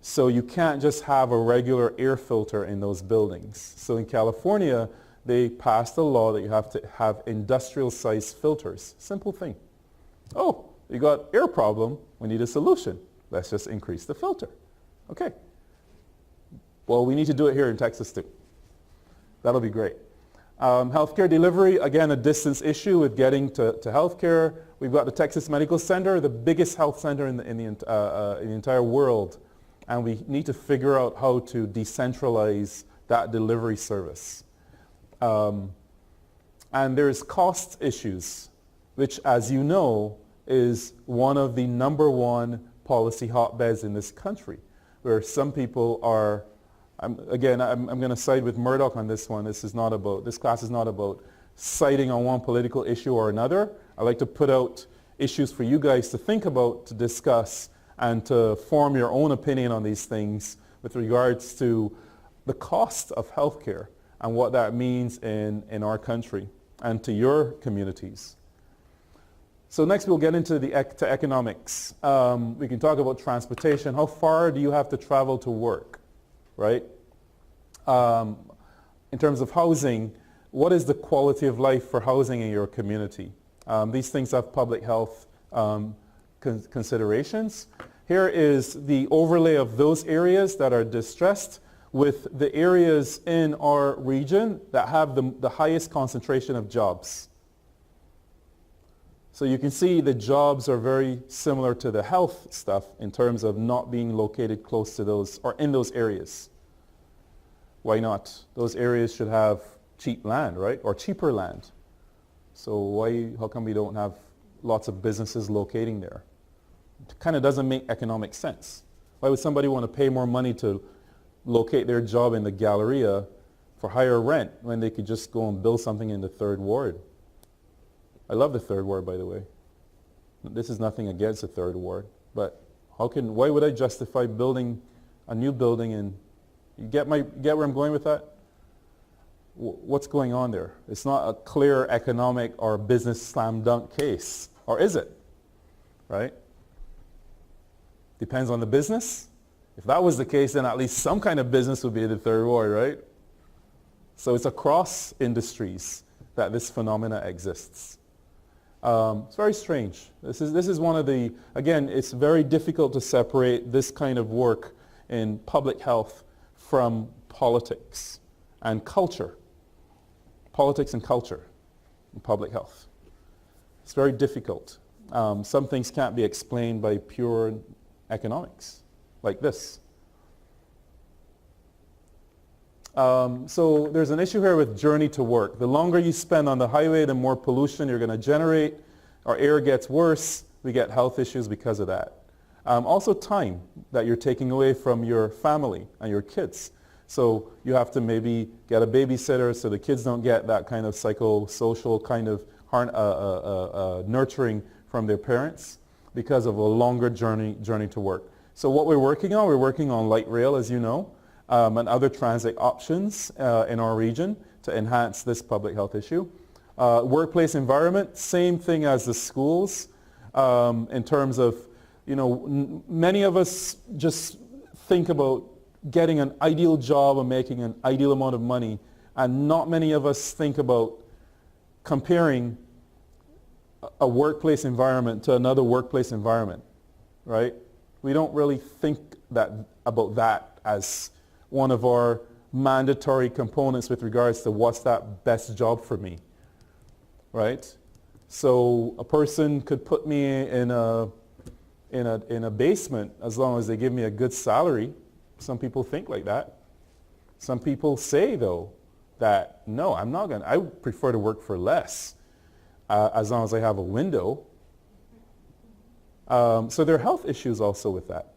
So you can't just have a regular air filter in those buildings. So in California, they passed a law that you have to have industrial-sized filters. Simple thing. Oh, you got air problem. We need a solution. Let's just increase the filter. Okay. Well, we need to do it here in Texas too. That'll be great. Healthcare delivery, again, a distance issue with getting to healthcare. We've got the Texas Medical Center, the biggest health center in the entire world. And we need to figure out how to decentralize that delivery service. And there's cost issues, which, as you know, is one of the #1 policy hotbeds in this country, where some people are, I'm going to side with Murdoch on this one. This class is not about siding on one political issue or another. I like to put out issues for you guys to think about, to discuss, and to form your own opinion on these things with regards to the cost of healthcare and what that means in our country and to your communities. So next we'll get into to economics. We can talk about transportation. How far do you have to travel to work, right? In terms of housing, what is the quality of life for housing in your community? These things have public health considerations. Here is the overlay of those areas that are distressed with the areas in our region that have the highest concentration of jobs. So you can see the jobs are very similar to the health stuff in terms of not being located close to those or in those areas. Why not? Those areas should have cheap land, right? Or cheaper land. So how come we don't have lots of businesses locating there? It kind of doesn't make economic sense. Why would somebody want to pay more money to locate their job in the Galleria for higher rent when they could just go and build something in the Third Ward? I love the Third Ward, by the way. This is nothing against the Third Ward, but why would I justify building a new building and you get where I'm going with that? What's going on there? It's not a clear economic or business slam dunk case, or is it? Right? Depends on the business. If that was the case, then at least some kind of business would be in the Third Ward, right? So it's across industries that this phenomena exists. It's very strange. This is one of the, again, it's very difficult to separate this kind of work in public health from politics and culture. Politics and culture in public health. It's very difficult. Some things can't be explained by pure economics, like this. So there's an issue here with journey to work. The longer you spend on the highway, the more pollution you're going to generate. Our air gets worse. We get health issues because of that. Also time that you're taking away from your family and your kids. So you have to maybe get a babysitter so the kids don't get that kind of psychosocial kind of nurturing from their parents because of a longer journey to work. So what we're working on light rail, as you know, and other transit options in our region to enhance this public health issue. Workplace environment, same thing as the schools in terms of, many of us just think about getting an ideal job and making an ideal amount of money, and not many of us think about comparing a workplace environment to another workplace environment, right? We don't really think about that as one of our mandatory components with regards to what's that best job for me, right? So a person could put me in a basement as long as they give me a good salary. Some people think like that. Some people say, though, that no, I prefer to work for less as long as I have a window. So there are health issues also with that.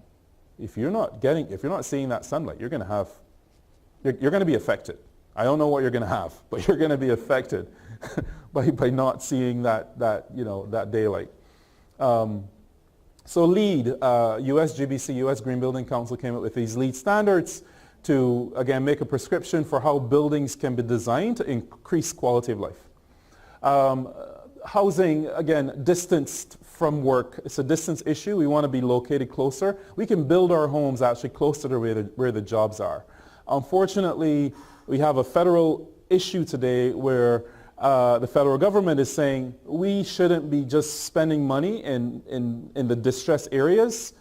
If you're not seeing that sunlight, you're going to be affected. I don't know what you're going to have, but you're going to be affected by not seeing that daylight. So LEED, USGBC, US Green Building Council came up with these LEED standards to, again, make a prescription for how buildings can be designed to increase quality of life. Housing, again, distanced from work. It's a distance issue. We want to be located closer. We can build our homes actually closer to where the jobs are. Unfortunately, we have a federal issue today where the federal government is saying we shouldn't be just spending money in the distressed areas,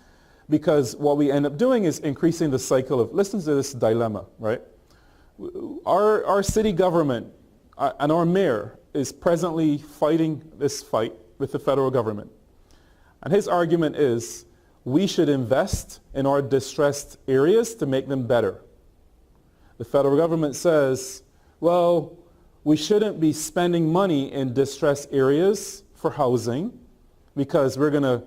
because what we end up doing is increasing the cycle of, listen to this dilemma, right? Our city government and our mayor is presently fighting this fight with the federal government. And his argument is we should invest in our distressed areas to make them better. The federal government says, well, we shouldn't be spending money in distressed areas for housing because we're going to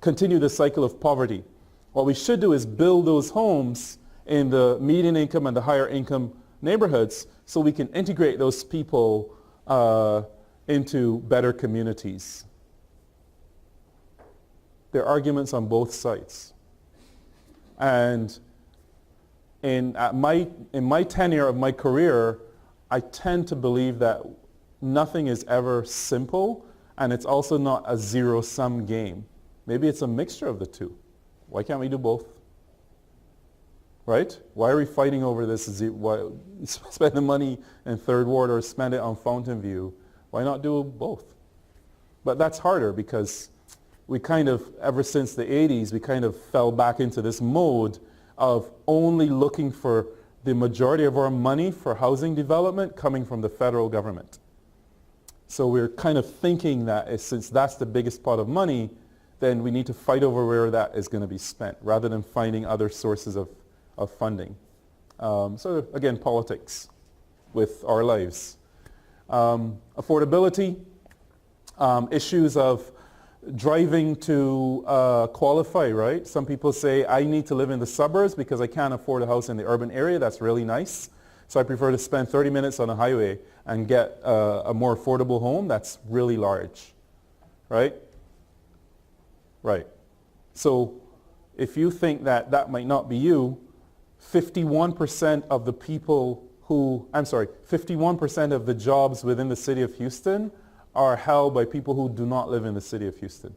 continue the cycle of poverty. What we should do is build those homes in the median income and the higher income neighborhoods so we can integrate those people into better communities. There are arguments on both sides. And in my tenure of my career, I tend to believe that nothing is ever simple, and it's also not a zero-sum game. Maybe it's a mixture of the two. Why can't we do both? Right? Why are we fighting over this? Spend the money in Third Ward or spend it on Fountain View? Why not do both? But that's harder because we kind of, ever since the 80s, we kind of fell back into this mode of only looking for the majority of our money for housing development coming from the federal government. So we're kind of thinking that since that's the biggest pot of money, then we need to fight over where that is going to be spent rather than finding other sources of funding. So again, politics with our lives. Affordability, issues of driving to qualify, right? Some people say, I need to live in the suburbs because I can't afford a house in the urban area. That's really nice. So I prefer to spend 30 minutes on a highway and get a more affordable home that's really large, right? Right. So if you think that that might not be you, 51% of the people 51% of the jobs within the city of Houston are held by people who do not live in the city of Houston.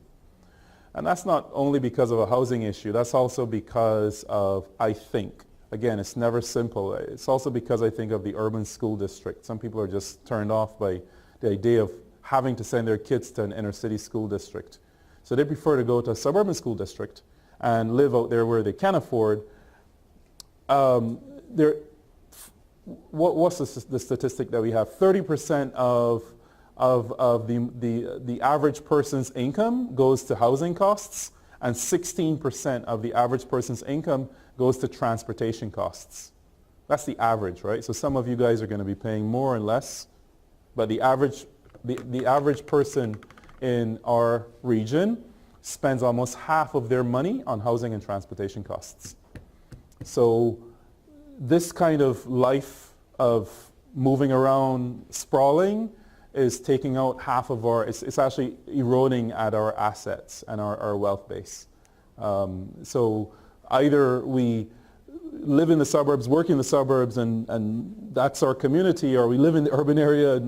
And that's not only because of a housing issue, that's also because of, I think, again, it's never simple. It's also because I think of the urban school district. Some people are just turned off by the idea of having to send their kids to an inner city school district. So they prefer to go to a suburban school district and live out there where they can afford. What's the statistic that we have? 30% of the average person's income goes to housing costs, and 16% of the average person's income goes to transportation costs. That's the average, right? So some of you guys are going to be paying more and less, but the average person in our region spends almost half of their money on housing and transportation costs. So this kind of life of moving around, sprawling, is taking out half of it's actually eroding at our assets and our wealth base. So either we live in the suburbs, work in the suburbs, and that's our community, or we live in the urban area,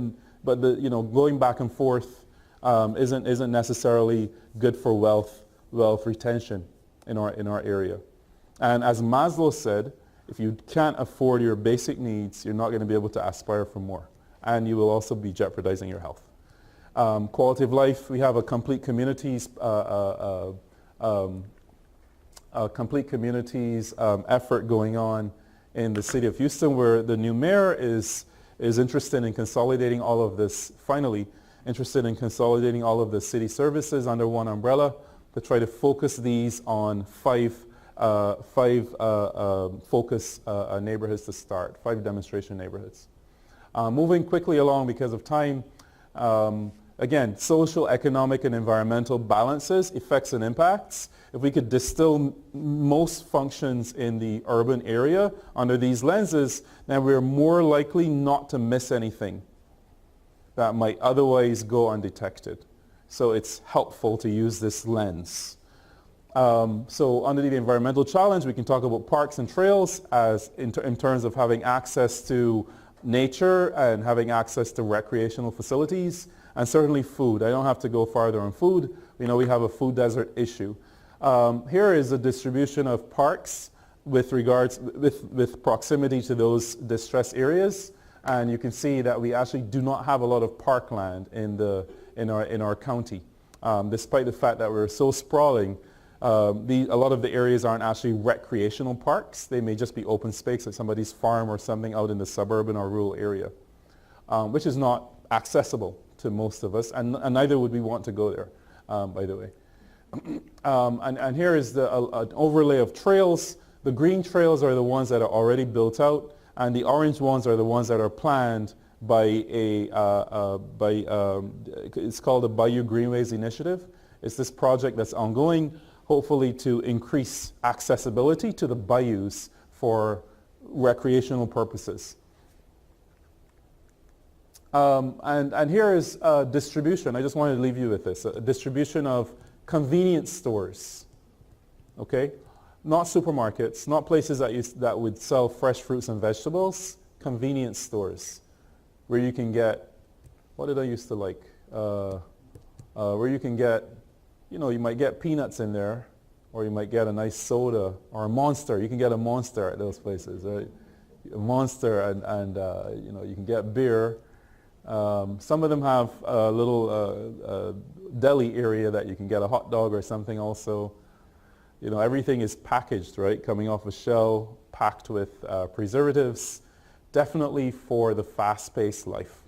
but going back and forth isn't necessarily good for wealth retention in our area. And as Maslow said, if you can't afford your basic needs, you're not going to be able to aspire for more, and you will also be jeopardizing your health. Quality of life, we have a complete communities effort going on in the city of Houston, where the new mayor is interested in consolidating all of this, finally interested in consolidating all of the city services under one umbrella to try to focus these on five focus neighborhoods to start, 5 demonstration neighborhoods. Moving quickly along because of time, again, social, economic, and environmental balances, effects, and impacts. If we could distill most functions in the urban area under these lenses, then we're more likely not to miss anything that might otherwise go undetected. So it's helpful to use this lens. So under the environmental challenge, we can talk about parks and trails as in terms of having access to nature and having access to recreational facilities, and certainly food. I don't have to go farther on food. We know we have a food desert issue. Here is a distribution of parks with proximity to those distressed areas, and you can see that we actually do not have a lot of parkland in our county, despite the fact that we're so sprawling. A lot of the areas aren't actually recreational parks. They may just be open space at somebody's farm or something out in the suburban or rural area, which is not accessible to most of us, and neither would we want to go there, by the way. And here is an overlay of trails. The green trails are the ones that are already built out, and the orange ones are the ones that are planned by it's called the Bayou Greenways Initiative. It's this project that's ongoing, hopefully to increase accessibility to the bayous for recreational purposes. And here is a distribution. I just wanted to leave you with this, a distribution of convenience stores, okay? Not supermarkets, not places that would sell fresh fruits and vegetables, convenience stores where you can get, what did I used to like? Where you can get, you might get peanuts in there, or you might get a nice soda or a Monster. You can get a Monster at those places, right? A Monster, and you can get beer. Some of them have a little deli area that you can get a hot dog or something also. Everything is packaged, right? Coming off a shell, packed with preservatives, definitely for the fast-paced life.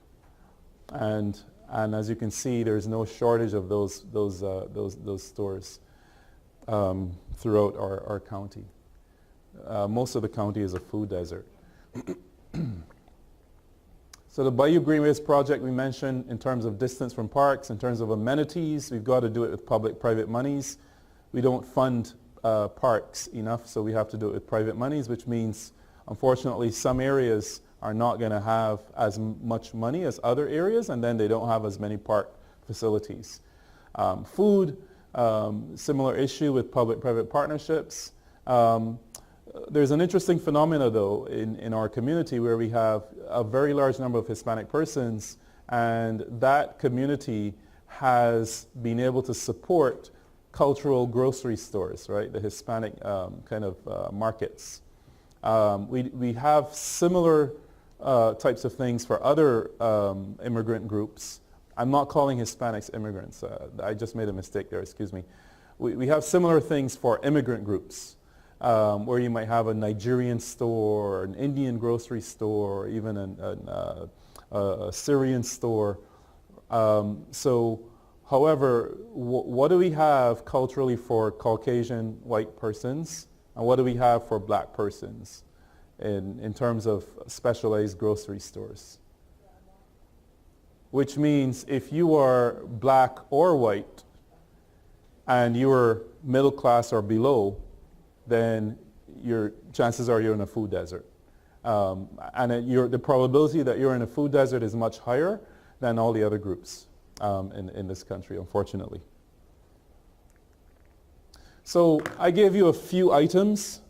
And as you can see, there's no shortage of those stores throughout our county. Most of the county is a food desert. So the Bayou Greenways project we mentioned in terms of distance from parks, in terms of amenities, we've got to do it with public-private monies. We don't fund parks enough, so we have to do it with private monies, which means, unfortunately, some areas are not going to have as much money as other areas, and then they don't have as many park facilities. Food, similar issue with public-private partnerships. There's an interesting phenomena, though, in our community where we have a very large number of Hispanic persons, and that community has been able to support cultural grocery stores, right, the Hispanic kind of markets. We have similar types of things for other immigrant groups. I'm not calling Hispanics immigrants. I just made a mistake there, excuse me. We have similar things for immigrant groups. Where you might have a Nigerian store, an Indian grocery store, or even a Syrian store. However, what do we have culturally for Caucasian white persons, and what do we have for black persons in terms of specialized grocery stores? Which means if you are black or white, and you are middle class or below, then your chances are you're in a food desert. And the probability that you're in a food desert is much higher than all the other groups in this country, unfortunately. So I gave you a few items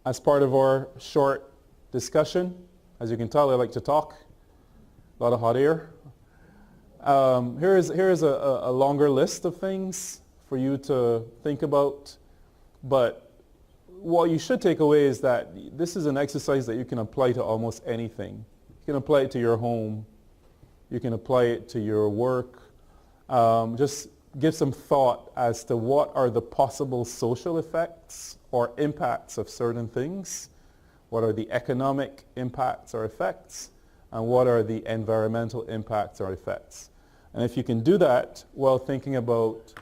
as part of our short discussion, as you can tell, I like to talk, a lot of hot air. Here's a longer list of things for you to think about, but what you should take away is that this is an exercise that you can apply to almost anything. You can apply it to your home, you can apply it to your work. Just give some thought as to what are the possible social effects or impacts of certain things, what are the economic impacts or effects, and what are the environmental impacts or effects. And if you can do that while thinking about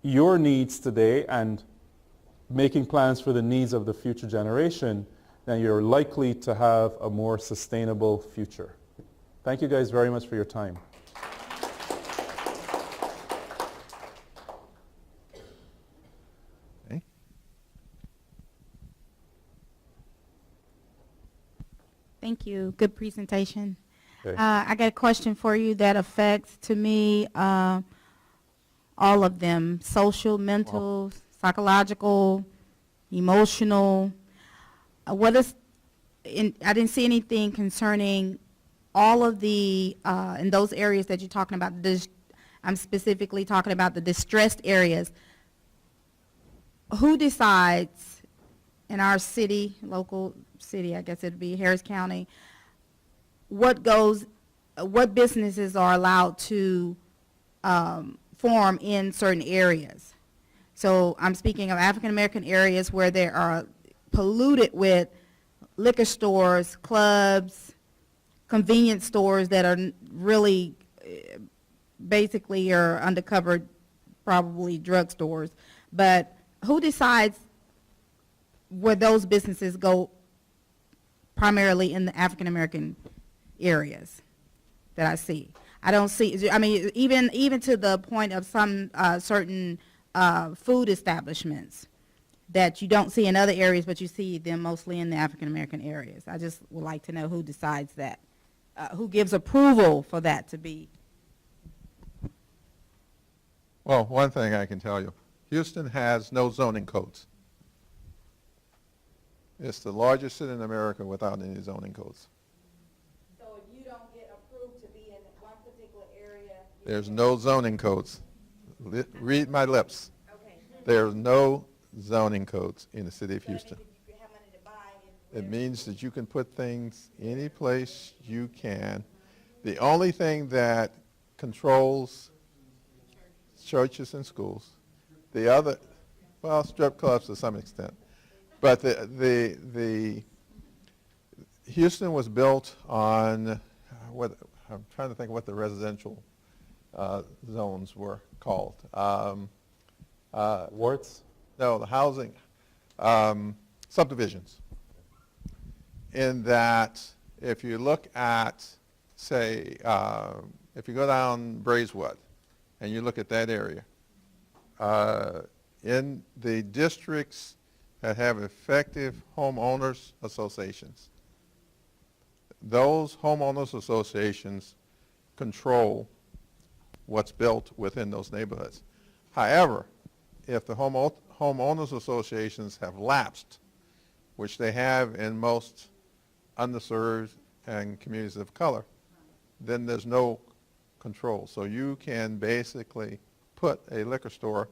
your needs today and making plans for the needs of the future generation, then you're likely to have a more sustainable future. Thank you guys very much for your time. Okay. Thank you. Good presentation. Okay. I got a question for you that affects, to me, all of them: social, mental, psychological, emotional. I didn't see anything concerning all of the, in those areas that you're talking about. I'm specifically talking about the distressed areas. Who decides in our city, local city, I guess it'd be Harris County, what businesses are allowed to form in certain areas? So I'm speaking of African American areas where they are polluted with liquor stores, clubs, convenience stores that are really basically are undercover, probably drugstores. But who decides where those businesses go primarily in the African American areas that I see? I don't see, I mean, even to the point of some certain food establishments that you don't see in other areas, but you see them mostly in the African American areas. I just would like to know who decides that, who gives approval for that to be. Well, one thing I can tell you, Houston has no zoning codes. It's the largest city in America without any zoning codes. So if you don't get approved to be in one particular area, There's no zoning codes. Read my lips. okay. There's no zoning codes in the city of Houston. If you have money to buy, It means that you can put things any place you can. The only thing that controls churches and schools, the other, well, strip clubs to some extent, but the Houston was built on what, I'm trying to think what the residential zones were called. Wards? No, the housing subdivisions. In that, if you look at, say, if you go down Braeswood and you look at that area, in the districts that have effective homeowners associations, those homeowners associations control what's built within those neighborhoods. However, if the homeowners associations have lapsed, which they have in most underserved and communities of color, then there's no control. So you can basically put a liquor store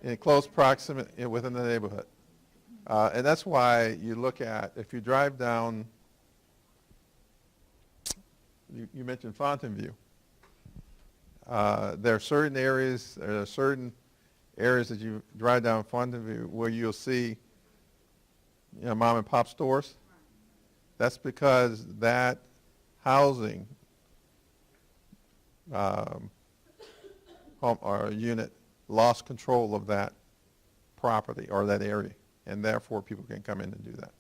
in close proximity within the neighborhood. And that's why you look at, if you drive down, you mentioned Fontaineview. There are certain areas that you drive down Fontaineview where you'll see, you know, mom and pop stores. That's because that housing home or unit lost control of that property or that area, and therefore people can come in and do that.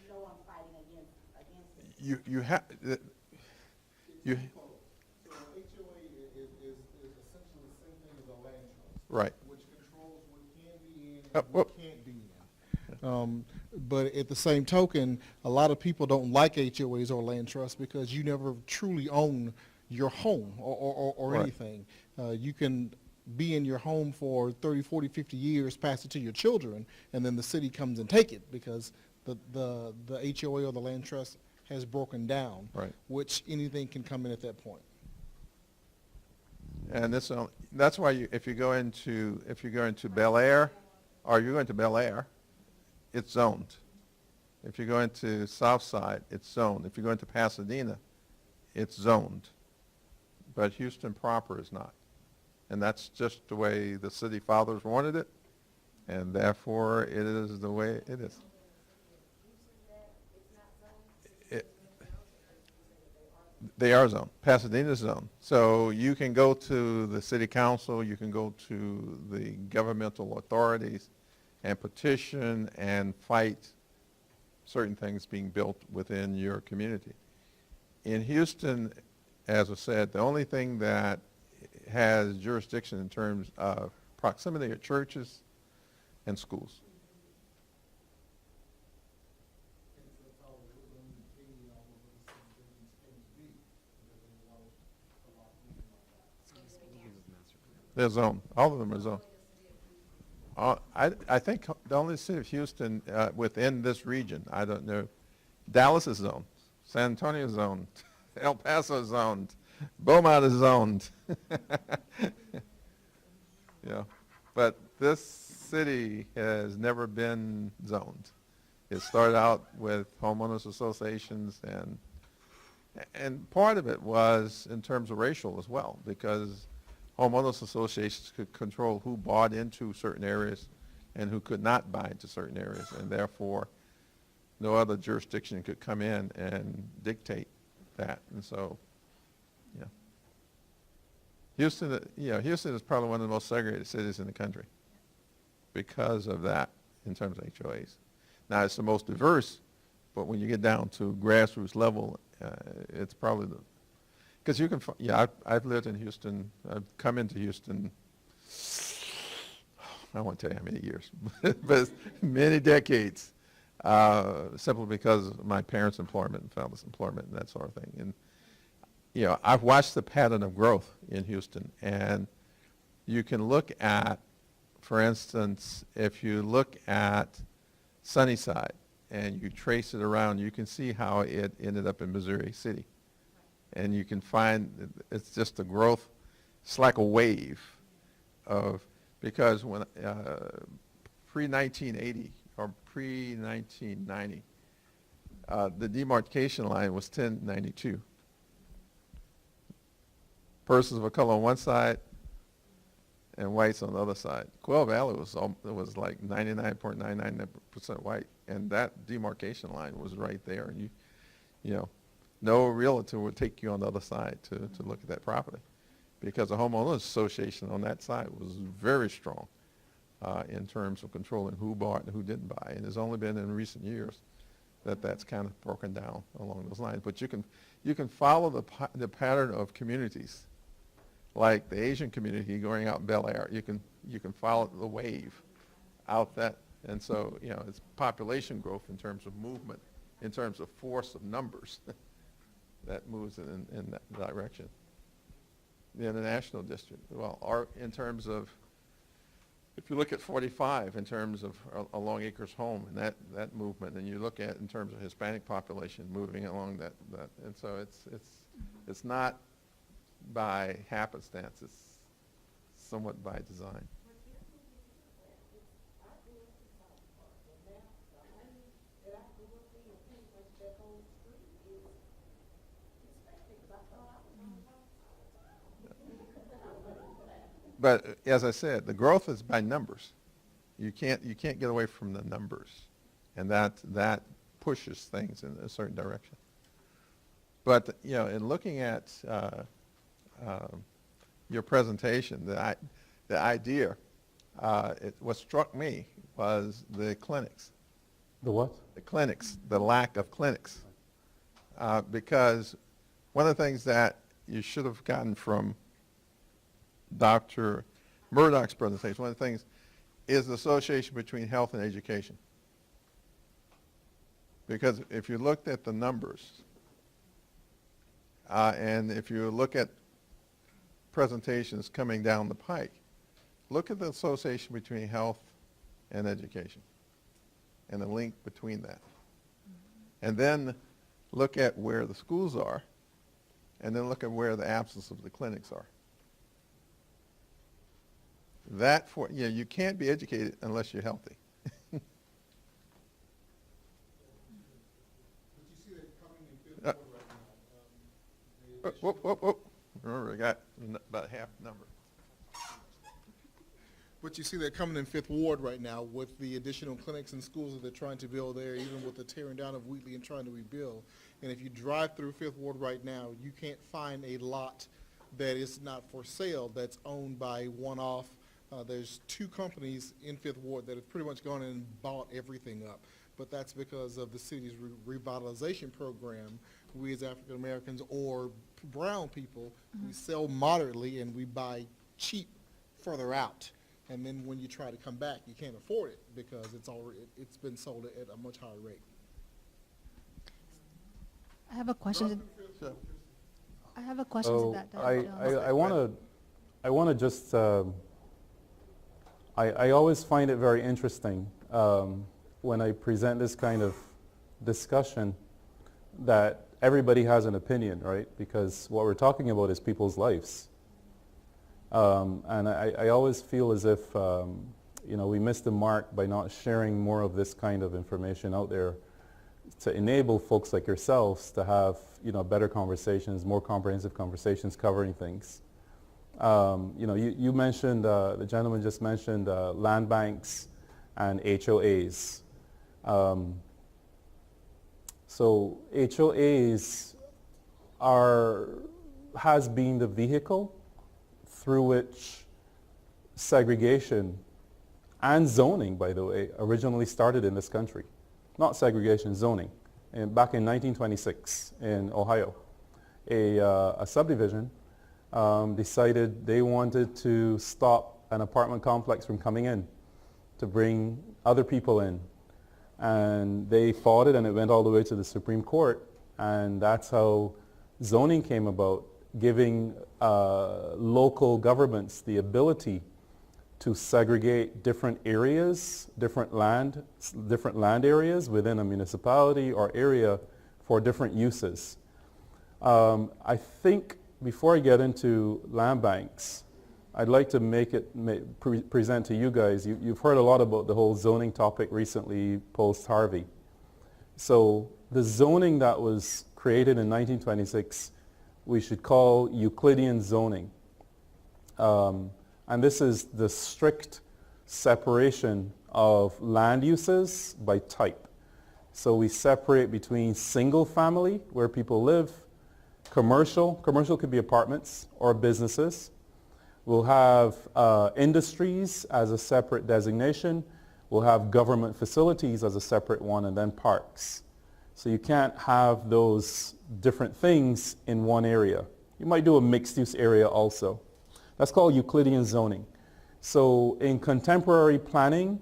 no one's fighting against it. You have you So HOA is essentially the same thing as a land trust. right. Which controls what can be in Oh, and what whoop. can't be in. But at the same token, a lot of people don't like HOAs or land trusts because you never truly own your home or Right. anything. You can be in your home for 30, 40, 50 years, pass it to your children, and then the city comes and take it because the HOA or the land trust has broken down, Right. which anything can come in at that point. And that's why if you go into Bel Air, or you go into Bel Air, it's zoned. If you go into South Side, it's zoned. If you go into Pasadena, it's zoned. But Houston proper is not. And that's just the way the city fathers wanted it, and therefore it is the way it is. They are zoned. Pasadena is zoned. So you can go to the city council, you can go to the governmental authorities and petition and fight certain things being built within your community. In Houston, as I said, the only thing that has jurisdiction in terms of proximity are churches and schools. They're zoned. All of them are zoned. I think the only city of Houston within this region, I don't know, Dallas is zoned, San Antonio is zoned, El Paso is zoned, Beaumont is zoned. Yeah, but this city has never been zoned. It started out with homeowners associations, and part of it was in terms of racial as well, because homeowners associations could control who bought into certain areas and who could not buy into certain areas, and therefore no other jurisdiction could come in and dictate that. And so, yeah. Houston is probably one of the most segregated cities in the country because of that in terms of HOAs. Now, it's the most diverse, but when you get down to grassroots level, it's probably the, because you can, I've lived in Houston, I've come into Houston, I won't tell you how many years, but many decades, simply because of my parents' employment and family's employment and that sort of thing. And, I've watched the pattern of growth in Houston, and you can look at, for instance, if you look at Sunnyside and you trace it around, you can see how it ended up in Missouri City. And you can find it's just a growth. It's like a wave of, because when pre-1980 or pre-1990, the demarcation line was 1092. Persons of color on one side and whites on the other side. Quail Valley was like 99.99% white, and that demarcation line was right there. And no realtor would take you on the other side to look at that property, because the homeowners association on that side was very strong in terms of controlling who bought and who didn't buy. And it's only been in recent years that that's kind of broken down along those lines. But you can follow the pattern of communities, like the Asian community going out in Bel Air. You can follow the wave out that, and so it's population growth in terms of movement, in terms of force of numbers. That moves in that direction. The International District, well, in terms of, if you look at 45 in terms of along Acres Home and that movement, and you look at in terms of Hispanic population moving along that, and so it's not by happenstance, it's somewhat by design. But as I said, the growth is by numbers. You can't get away from the numbers, and that pushes things in a certain direction. But in looking at your presentation, the idea, what struck me was the clinics. The what? The clinics, the lack of clinics, because one of the things that you should have gotten from Dr. Murdoch's presentation, one of the things is the association between health and education. Because if you looked at the numbers, and if you look at presentations coming down the pike, look at the association between health and education and the link between that. And then look at where the schools are, and then look at where the absence of the clinics are. You can't be educated unless you're healthy. Whoop. Remember, I got about half the number. But you see that coming in Fifth Ward right now with the additional clinics and schools that they're trying to build there, even with the tearing down of Wheatley and trying to rebuild. And if you drive through Fifth Ward right now, you can't find a lot that is not for sale that's owned by one-off. There's 2 companies in Fifth Ward that have pretty much gone in and bought everything up. But that's because of the city's revitalization program. We as African Americans or brown people, we sell moderately and we buy cheap further out. And then when you try to come back, you can't afford it because it's been sold at a much higher rate. I have a question. Sure. I have a question So to that. I want to just, I always find it very interesting when I present this kind of discussion that everybody has an opinion, right? Because what we're talking about is people's lives. And I always feel as if, we missed the mark by not sharing more of this kind of information out there to enable folks like yourselves to have, better conversations, more comprehensive conversations covering things. You mentioned, the gentleman just mentioned land banks and HOAs. So HOAs has been the vehicle through which segregation and zoning, by the way, originally started in this country. Not segregation, zoning. And back in 1926 in Ohio, a subdivision decided they wanted to stop an apartment complex from coming in to bring other people in. And they fought it, and it went all the way to the Supreme Court. And that's how zoning came about, giving local governments the ability to segregate different areas, different land areas within a municipality or area for different uses. I think before I get into land banks, I'd like to present to you guys, you've heard a lot about the whole zoning topic recently post-Harvey. So the zoning that was created in 1926, we should call Euclidean zoning. And this is the strict separation of land uses by type. So we separate between single family, where people live, commercial could be apartments or businesses. We'll have industries as a separate designation. We'll have government facilities as a separate one, and then parks. So you can't have those different things in one area. You might do a mixed-use area also. That's called Euclidean zoning. So in contemporary planning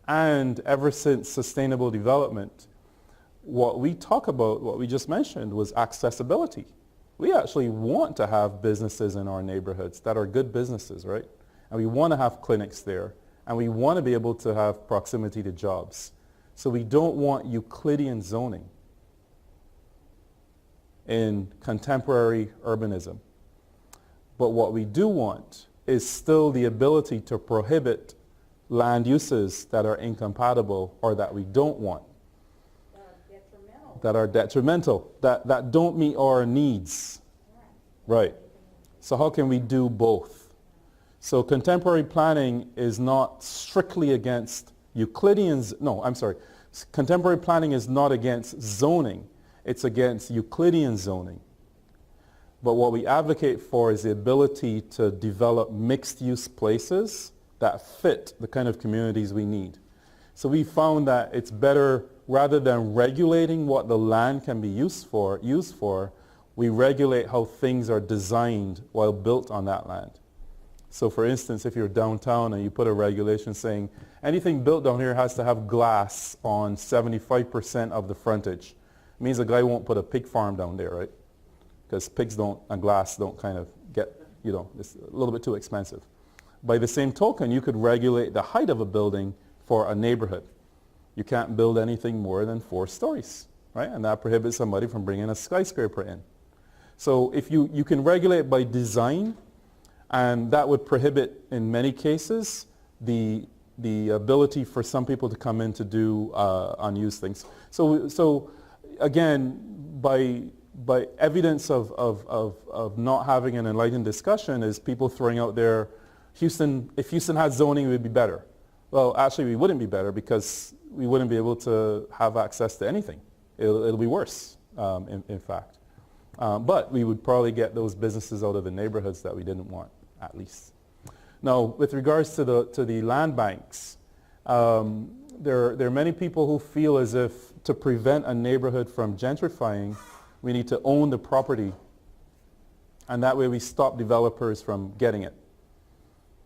and ever since sustainable development, what we talk about, what we just mentioned, was accessibility. We actually want to have businesses in our neighborhoods that are good businesses, right? And we want to have clinics there. And we want to be able to have proximity to jobs. So we don't want Euclidean zoning in contemporary urbanism. But what we do want is still the ability to prohibit land uses that are incompatible or that we don't want. That are detrimental, that don't meet our needs. Right. So how can we do both? So contemporary planning is not strictly against contemporary planning is not against zoning. It's against Euclidean zoning. But what we advocate for is the ability to develop mixed-use places that fit the kind of communities we need. So we found that it's better, rather than regulating what the land can be used for, we regulate how things are designed while built on that land. So for instance, if you're downtown and you put a regulation saying anything built down here has to have glass on 75% of the frontage, it means a guy won't put a pig farm down there, right? Because pigs and glass don't kind of get, it's a little bit too expensive. By the same token, you could regulate the height of a building for a neighborhood. You can't build anything more than 4 stories, right? And that prohibits somebody from bringing a skyscraper in. So if you can regulate by design, and that would prohibit, in many cases, the ability for some people to come in to do unused things. So again, by evidence of not having an enlightened discussion is people throwing out there, if Houston had zoning, it would be better. Well, actually, we wouldn't be better because we wouldn't be able to have access to anything. It'll be worse, in fact. But we would probably get those businesses out of the neighborhoods that we didn't want, at least. Now, with regards to the land banks, there are many people who feel as if to prevent a neighborhood from gentrifying, we need to own the property, and that way we stop developers from getting it.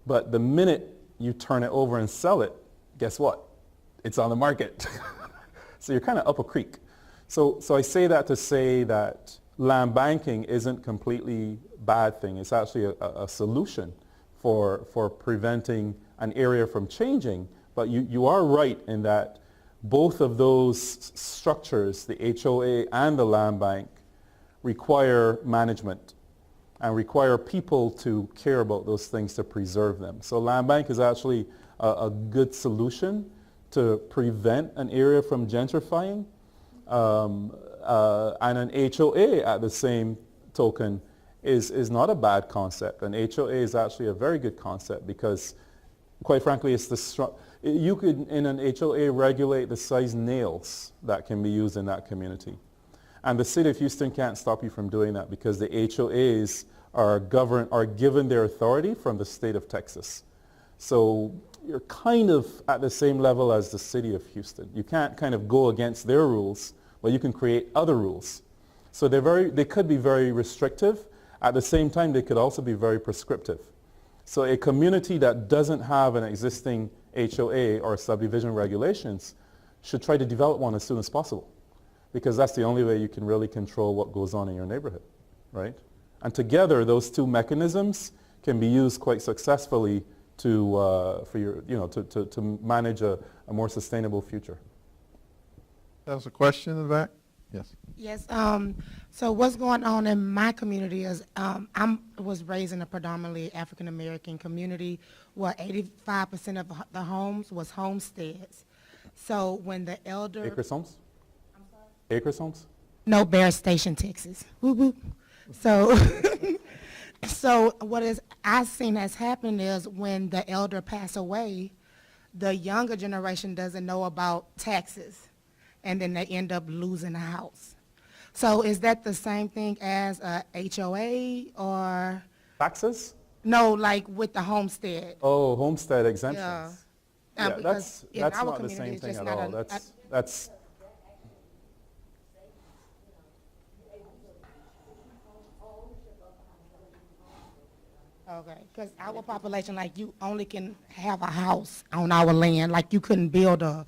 But the minute you turn it over and sell it, guess what? It's on the market. So you're kind of up a creek. So I say that to say that land banking isn't completely bad thing. It's actually a solution for preventing an area from changing. But you are right in that both of those structures, the HOA and the land bank, require management and require people to care about those things to preserve them. So land bank is actually a good solution to prevent an area from gentrifying. And an HOA at the same token is not a bad concept. An HOA is actually a very good concept because, quite frankly, you could in an HOA regulate the size nails that can be used in that community. And the city of Houston can't stop you from doing that because the HOAs are given their authority from the state of Texas. So you're kind of at the same level as the city of Houston. You can't kind of go against their rules, but you can create other rules. So they could be very restrictive. At the same time, they could also be very prescriptive. So a community that doesn't have an existing HOA or subdivision regulations should try to develop one as soon as possible, because that's the only way you can really control what goes on in your neighborhood, right? And together, those two mechanisms can be used quite successfully to manage a more sustainable future. That was a question in the back? Yes. Yes, so what's going on in my community is I was raised in a predominantly African-American community where 85% of the homes was homesteads. So when the elder... Acres homes? Acres homes? No, Bear Station, Texas. Whoop, whoop. So, so I've seen has happened is when the elder pass away, the younger generation doesn't know about taxes, and then they end up losing a house. So is that the same thing as a HOA or? Taxes? No, like with the homestead. Oh, homestead exemptions. Yeah. Yeah, Because in that's our not the community, same it's thing just at not all. a- That's Okay, because our population, like you only can have a house on our land, like you couldn't build a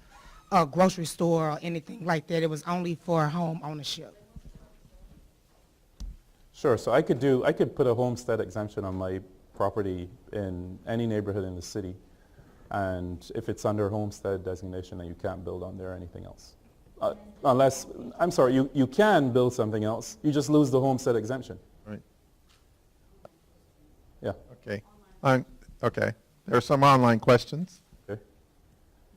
grocery store or anything like that. It was only for home ownership. sure. So I could put a homestead exemption on my property in any neighborhood in the city, and if it's under homestead designation, then you can't build on there or anything else. Unless, I'm sorry, you can build something else. You just lose the homestead exemption. Right. Yeah. Okay. Okay. There are some online questions. Okay.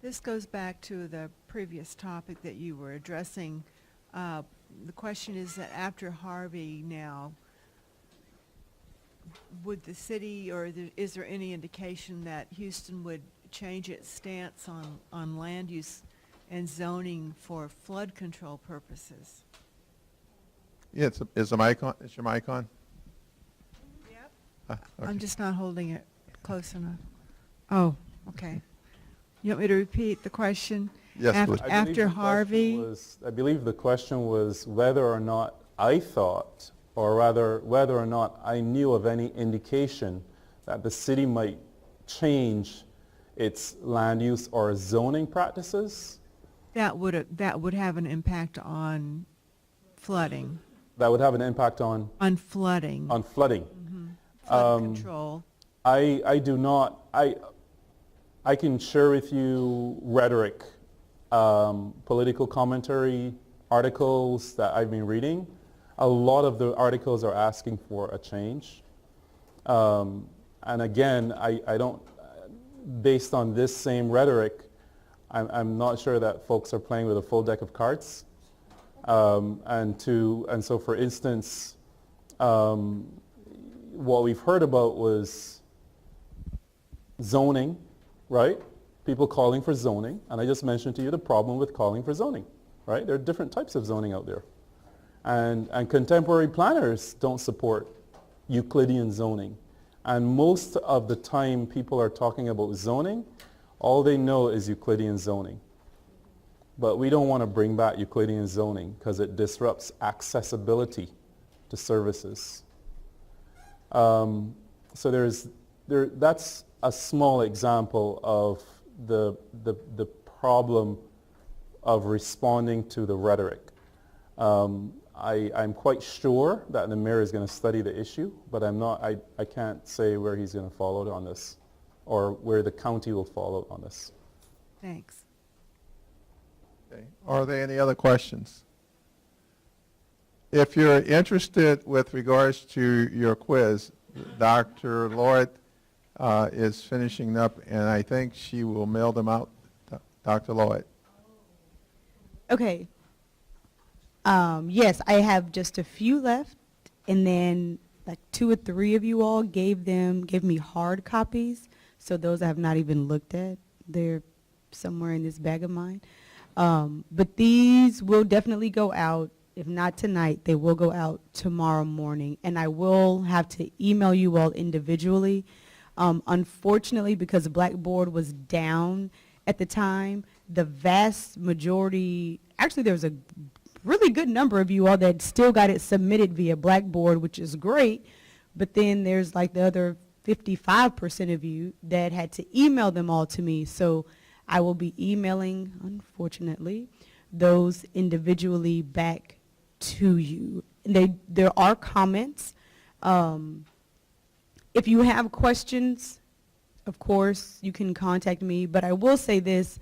This goes back to the previous topic that you were addressing. The question is that after Harvey now, would the city, or is there any indication that Houston would change its stance on land use and zoning for flood control purposes? Yeah, is the mic on? Is your mic on? Yep. Okay. I'm just not holding it close enough. Oh, okay. You want me to repeat the question? Yes, please. After Harvey? I believe the question was whether or not I thought, or rather whether or not I knew of any indication that the city might change its land use or zoning practices. That would have an impact on flooding. That would have an impact on On flooding. flooding. Flood control. I do not, I can share with you rhetoric, political commentary, articles that I've been reading. A lot of the articles are asking for a change. And again, I don't, based on this same rhetoric, I'm not sure that folks are playing with a full deck of cards. And so for instance, what we've heard about was zoning, right? People calling for zoning. And I just mentioned to you the problem with calling for zoning, right? There are different types of zoning out there. And contemporary planners don't support Euclidean zoning. And most of the time people are talking about zoning, all they know is Euclidean zoning. But we don't want to bring back Euclidean zoning because it disrupts accessibility to services. So that's a small example of the problem of responding to the rhetoric. I'm quite sure that the mayor is going to study the issue, but I can't say where he's going to fall out on this or where the county will fall out on this. Thanks. Okay. Are there any other questions? If you're interested with regards to your quiz, Dr. Lloyd is finishing up, and I think she will mail them out. Dr. Lloyd. Okay. Yes, I have just a few left, and then like 2 or 3 of you all gave me hard copies, so those I have not even looked at. They're somewhere in this bag of mine. But these will definitely go out. If not tonight, they will go out tomorrow morning, and I will have to email you all individually. Unfortunately, because Blackboard was down at the time, the vast majority, actually there was a really good number of you all that still got it submitted via Blackboard, which is great, but then there's like the other 55% of you that had to email them all to me. So I will be emailing, unfortunately, those individually back to you. There are comments. If you have questions, of course, you can contact me. But I will say this,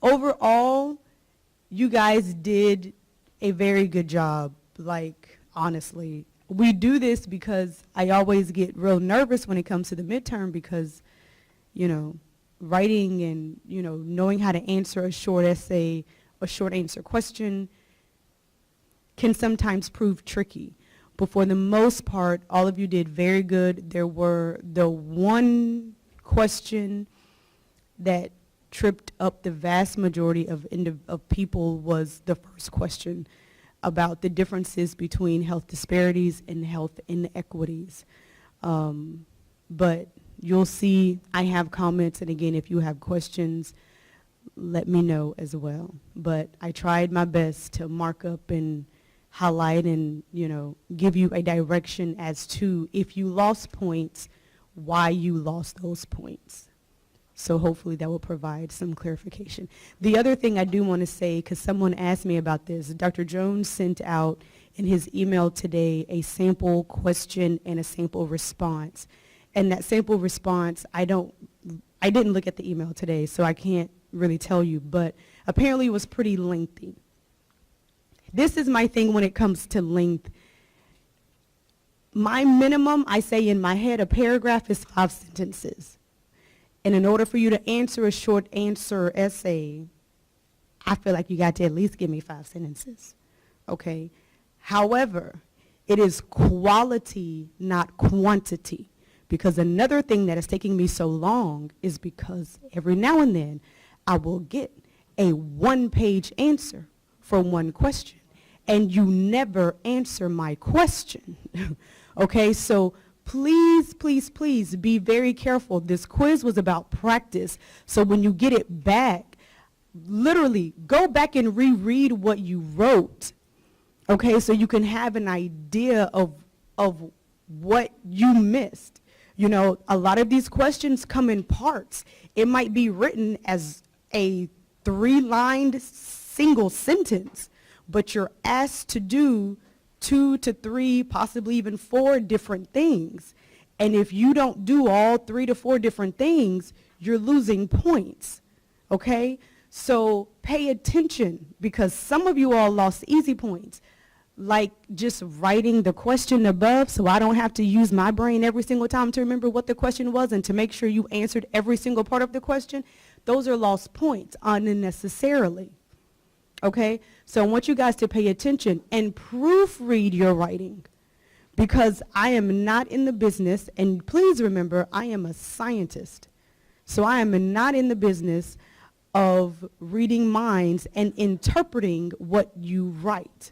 overall, you guys did a very good job, like, honestly. We do this because I always get real nervous when it comes to the midterm because, you know, writing and, you know, knowing how to answer a short essay, a short answer question can sometimes prove tricky. But for the most part, all of you did very good. There were the one question that tripped up the vast majority of people was the first question about the differences between health disparities and health inequities. But you'll see I have comments, and again, if you have questions, let me know as well. But I tried my best to mark up and highlight and, you know, give you a direction as to if you lost points, why you lost those points. So hopefully that will provide some clarification. The other thing I do want to say, because someone asked me about this, Dr. Jones sent out in his email today a sample question and a sample response. And that sample response, I didn't look at the email today, so I can't really tell you, but apparently it was pretty lengthy. This is my thing when it comes to length. My minimum, I say in my head, a paragraph is 5 sentences. And in order for you to answer a short answer essay, I feel like you got to at least give me 5 sentences, okay? However, it is quality, not quantity. Because another thing that is taking me so long is because every now and then I will get a 1-page answer for one question, and you never answer my question. Okay, so please, please, please be very careful. This quiz was about practice, so when you get it back, literally go back and reread what you wrote, okay, so you can have an idea of what you missed. You know, a lot of these questions come in parts. It might be written as a 3-lined single sentence, but you're asked to do 2 to 3, possibly even 4 different things. And if you don't do all 3 to 4 different things, you're losing points, okay? So pay attention, because some of you all lost easy points, like just writing the question above so I don't have to use my brain every single time to remember what the question was and to make sure you answered every single part of the question. Those are lost points unnecessarily, okay? So I want you guys to pay attention and proofread your writing, because I am not in the business, and please remember, I am a scientist. So I am not in the business of reading minds and interpreting what you write.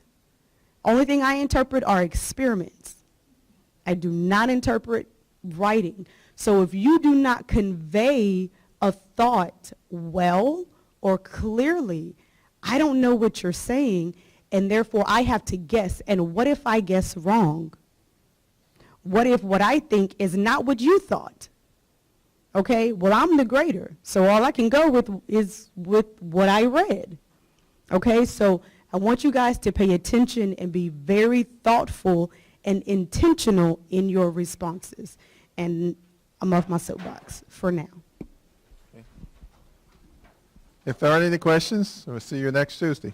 Only thing I interpret are experiments. I do not interpret writing. So if you do not convey a thought well or clearly, I don't know what you're saying, and therefore I have to guess. And what if I guess wrong? What if what I think is not what you thought? Okay, well, I'm the grader, so all I can go with is with what I read. Okay, so I want you guys to pay attention and be very thoughtful and intentional in your responses. And I'm off my soapbox for now. If there aren't any questions, we'll see you next Tuesday.